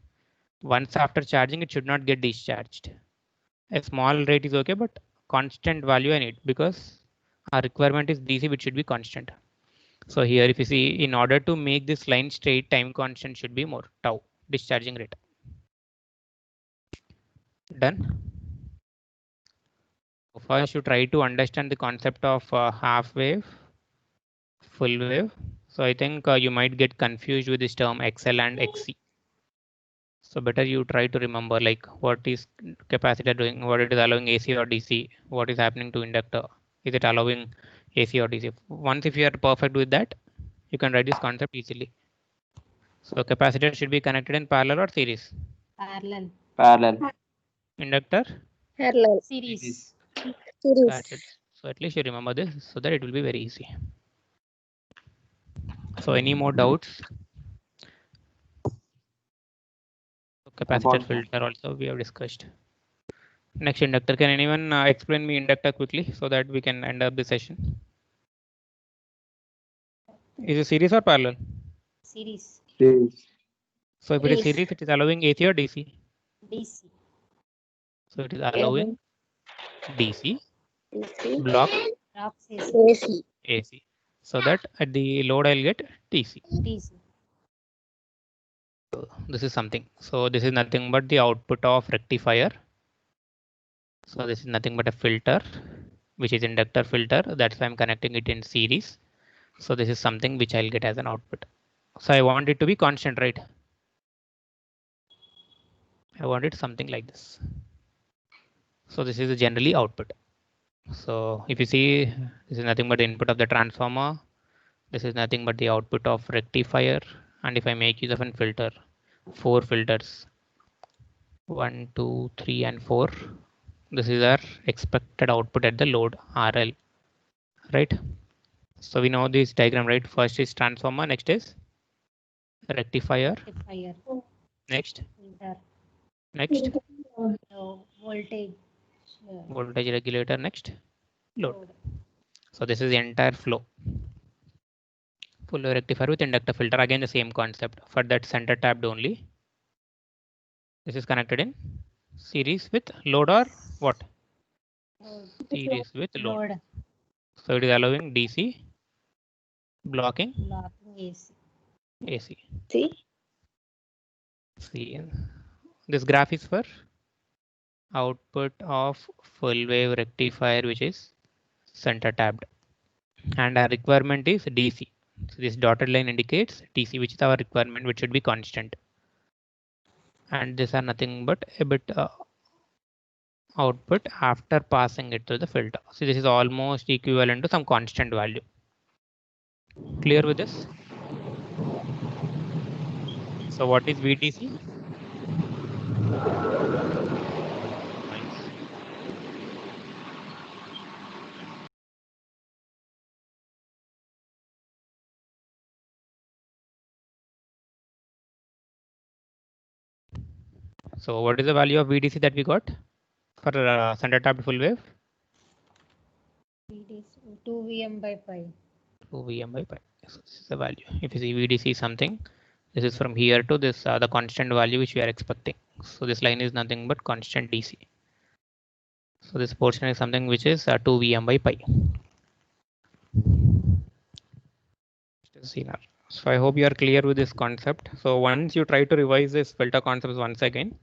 Once after charging, it should not get discharged. A small rate is okay, but constant value I need because our requirement is DC, which should be constant. So here, if you see, in order to make this line straight, time constant should be more, tau, discharging rate. Done. First, you try to understand the concept of half wave, full wave. So I think you might get confused with this term XL and XC. So better you try to remember like what is capacitor doing, what it is allowing AC or DC, what is happening to inductor, is it allowing AC or DC. Once if you are perfect with that, you can write this concept easily. So capacitor should be connected in parallel or series. Parallel. Parallel. Inductor. Parallel. Series. That's it. So at least you remember this so that it will be very easy. So any more doubts? Capacitor About that. filter also we have discussed. Next, inductor. Can anyone explain me inductor quickly so that we can end up the session? Is it series or parallel? Series. Series. So if it is Series. series, it is allowing AC or DC. DC. So it is allowing DC DC. block Blocks AC. AC. AC. So that at the load I'll get DC. DC. So this is something. So this is nothing but the output of rectifier. So this is nothing but a filter, which is inductor filter. That's why I'm connecting it in series. So this is something which I'll get as an output. So I want it to be constant, right? I want it something like this. So this is generally output. So if you see, this is nothing but the input of the transformer. This is nothing but the output of rectifier. And if I make use of a filter, 4 filters, 1, 2, 3, and 4. This is our expected output at the load RL, right? So we know this diagram, right? First is transformer, next is rectifier, Rectifier. next, Filter. next, Voltage. voltage regulator, next, load. Load. So this is the entire flow. Full rectifier with inductor filter, again the same concept. For that center tapped only. This is connected in series with load or what? Load. Series with load. Load. So it is allowing DC blocking Blocking AC. AC. See? See, this graph is for output of full wave rectifier, which is center tapped, and our requirement is DC. So this dotted line indicates DC, which is our requirement, which should be constant. And these are nothing but a bit output after passing it through the filter. So this is almost equivalent to some constant value. Clear with this? So what is VDC? So what is the value of VDC that we got for center tapped full wave? VDC. 2 VM by pi. 2 VM by pi. So this is the value. If you see VDC something, this is from here to this, the constant value which we are expecting. So this line is nothing but constant DC. So this portion is something which is 2 VM by pi. So I hope you are clear with this concept. So once you try to revise this filter concepts once again,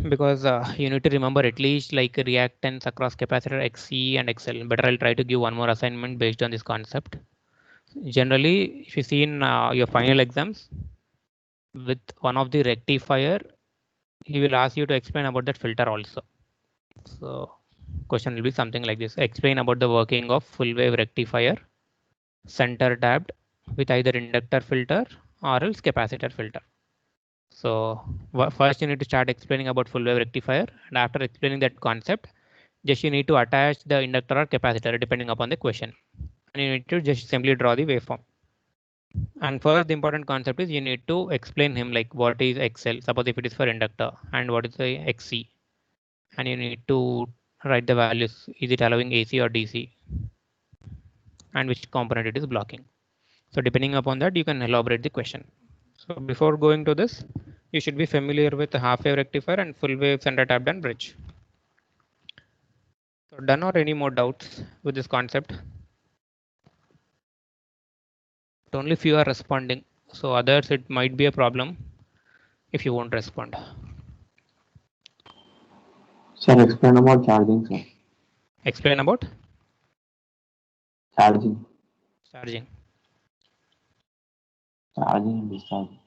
because you need to remember at least like reactance across capacitor XC and XL. Better I'll try to give one more assignment based on this concept. Generally, if you see in your final exams, with one of the rectifier, he will ask you to explain about that filter also. So question will be something like this. Explain about the working of full wave rectifier center tapped with either inductor filter or else capacitor filter. So first you need to start explaining about full wave rectifier, and after explaining that concept, just you need to attach the inductor or capacitor depending upon the question, and you need to just simply draw the waveform. And first the important concept is you need to explain him like what is XL, suppose if it is for inductor, and what is the XC, and you need to write the values. Is it allowing AC or DC, and which component it is blocking. So depending upon that, you can elaborate the question. So before going to this, you should be familiar with half wave rectifier and full wave center tapped and bridge. So done, or any more doubts with this concept? But only few are responding. So others, it might be a problem if you won't respond. Sir, explain about charging, sir. Explain about Charging. charging. Charging and discharging.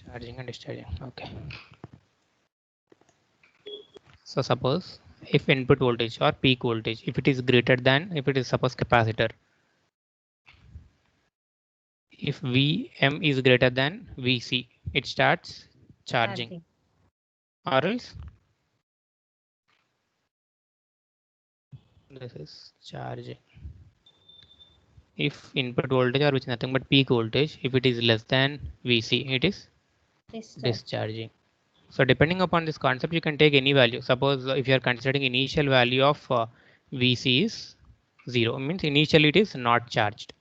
Charging and discharging. Okay. So suppose if input voltage or peak voltage, if it is greater than, if it is suppose capacitor, if Vm is greater than Vc, it starts charging. Or else this is charging. If input voltage, or which is nothing but peak voltage, if it is less than Vc, it is discharging. So depending upon this concept, you can take any value. Suppose if you are considering initial value of Vc is 0, means initially it is not charged.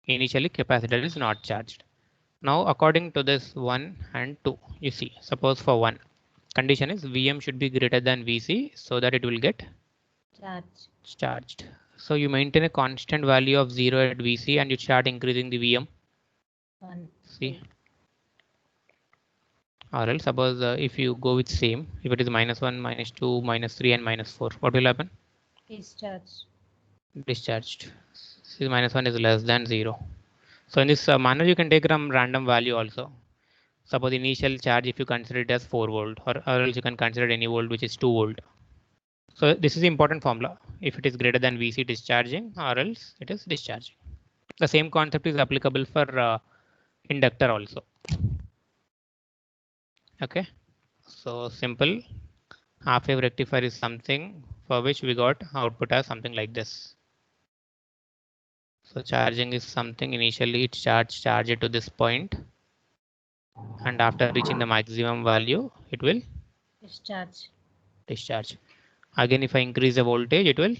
Initially capacitor is not charged. Now according to this 1 and 2, you see, suppose for 1, condition is Vm should be greater than Vc so that it will get charged. So you maintain a constant value of 0 at Vc and you start increasing the Vm. See, or else suppose if you go with same, if it is -1, -2, -3 and -4, what will happen? Discharged. See, -1 is less than 0. So in this manner you can take some random value also. Suppose initial charge, if you consider it as 4 volt, or else you can consider any volt which is 2 volt. So this is the important formula. If it is greater than Vc, discharging, or else it is discharging. The same concept is applicable for inductor also. Okay, so simple. Half wave rectifier is something for which we got output as something like this. So charging is something initially it charge it to this point, and after reaching the maximum value, it will discharge. Again, if I increase the voltage, it will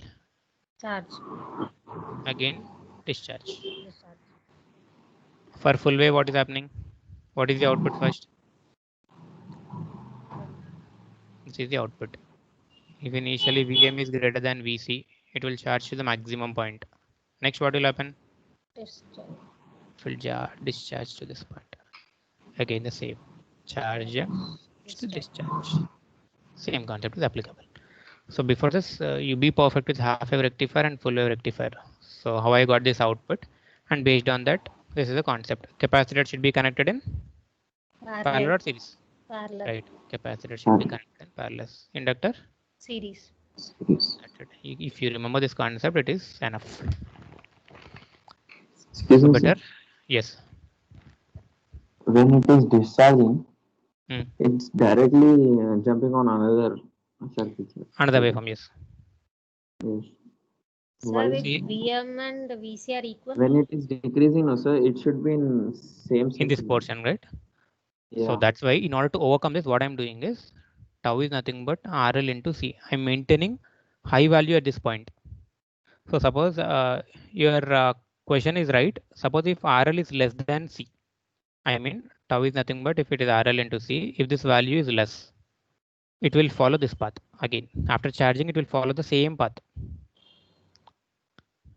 again discharge. For full wave, what is happening? What is the output first? This is the output. If initially Vm is greater than Vc, it will charge to the maximum point. Next, what will happen? Discharge to this point. Again, the same. Charge to discharge. Same concept is applicable. So before this, you be perfect with half wave rectifier and full wave rectifier. So how I got this output, and based on that, this is the concept. Capacitor should be connected in parallel or series. Right. Capacitor should be connected in parallel. Inductor? Series. If you remember this concept, it is enough. Excuse So me, better? sir. Yes. When it is discharging, Hmm. it's directly jumping on another circuit, sir. Another waveform, yes. Yes. Sir, Why? if See? Vm and Vc are equal, When it is decreasing, no, sir, it should be in same In this circuit. portion, right? Yeah. So that's why in order to overcome this, what I'm doing is tau is nothing but RL into C. I'm maintaining high value at this point. So suppose your question is right. Suppose if RL is less than C, I mean tau is nothing but if it is RL into C, if this value is less, it will follow this path again. After charging, it will follow the same path.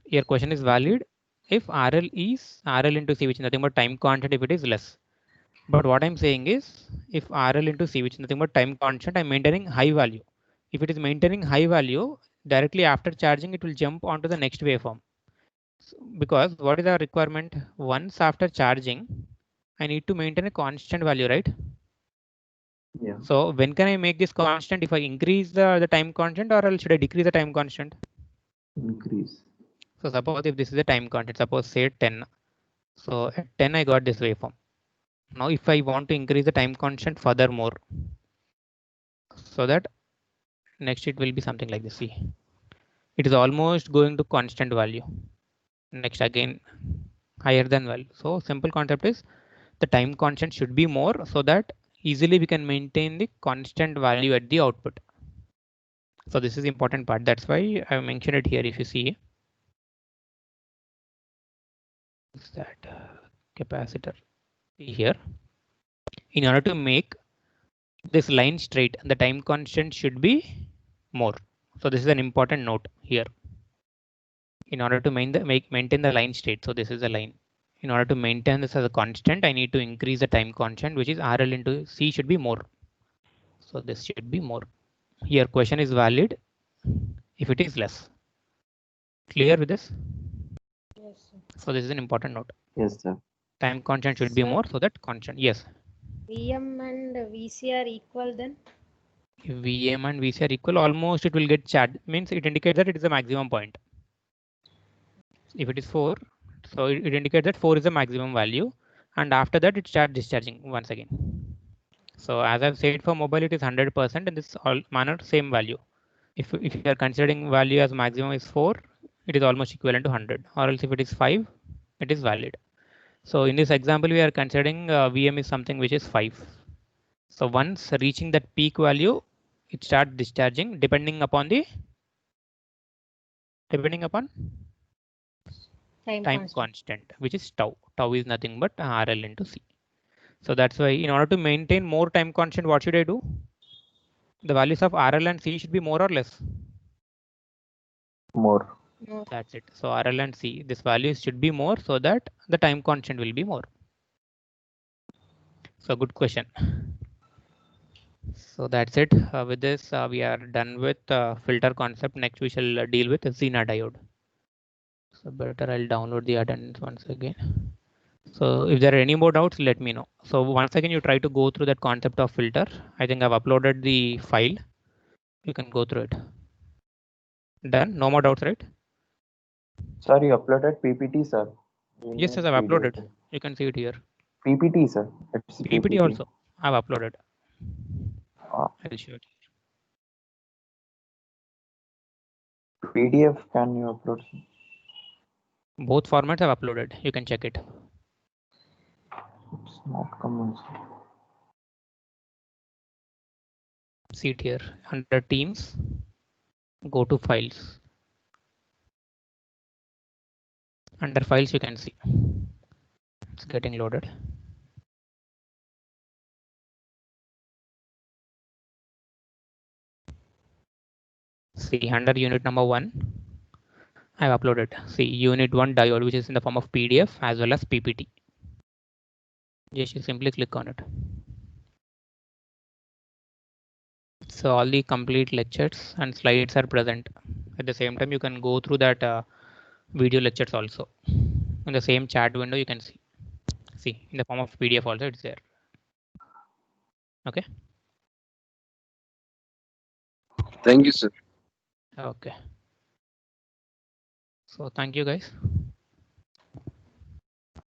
Your question is valid if RL is RL into C, which is nothing but time constant if it is less. But what I'm saying is if RL into C, which is nothing but time constant, I'm maintaining high value. If it is maintaining high value, directly after charging, it will jump onto the next waveform. So, because what is our requirement? Once after charging, I need to maintain a constant value, right? Yeah. So when can I make this constant? If I increase the time constant, or else should I decrease the time constant? Increase. So suppose if this is the time constant, suppose say 10. So at 10 I got this waveform. Now if I want to increase the time constant furthermore, so that next it will be something like this. See, it is almost going to constant value. Next again higher than value. So simple concept is the time constant should be more, so that easily we can maintain the constant value at the output. So this is the important part. That's why I mentioned it here. If you see, is that capacitor here, in order to make this line straight, the time constant should be more. So this is an important note here. In order to maintain the line straight, so this is the line. In order to maintain this as a constant, I need to increase the time constant, which is RL into C should be more. So this should be more. Here question is valid if it is less. Clear with this? Yes, sir. So this is an important note. Yes, sir. Time constant should be Sir. more, so that constant. Yes. VM and VC are equal then? If VM and VC are equal, almost it will get charged. Means it indicates that it is a maximum point. If it is 4, so it indicates that 4 is the maximum value, and after that it starts discharging once again. So as I've said, for mobile it is 100%, and this all manner same value. If you are considering value as maximum is 4, it is almost equivalent to 100, or else if it is 5, it is valid. So in this example, we are considering VM is something which is 5. So once reaching that peak value, it starts discharging depending upon time constant, which is tau. Tau is nothing but RL into C. So that's why in order to maintain more time constant, what should I do? The values of RL and C should be more or less? More. No. That's it. So RL and C, this values should be more, so that the time constant will be more. So good question. So that's it. With this, we are done with filter concept. Next, we shall deal with Zener diode. So better I'll download the attendance once again. So if there are any more doubts, let me know. So once again, you try to go through that concept of filter. I think I've uploaded the file. You can go through it. Done? No more doubts, right? Sir, you uploaded PPT, sir. Yes, yes, I've uploaded. You can see it here. PPT, sir. It's PPT also I've uploaded. Ah. I'll show it. PDF, can you upload? Both formats I've uploaded. You can check it. It's not coming, sir. See it here under Teams. Go to Files. Under Files, you can see it's getting loaded. See under unit number 1, I've uploaded. See unit 1 diode, which is in the form of PDF as well as PPT. Just you simply click on it. So all the complete lectures and slides are present. At the same time, you can go through that video lectures also. In the same chat window, you can see. See in the form of PDF also, it's there. Okay. Thank you, sir. Okay. So thank you guys.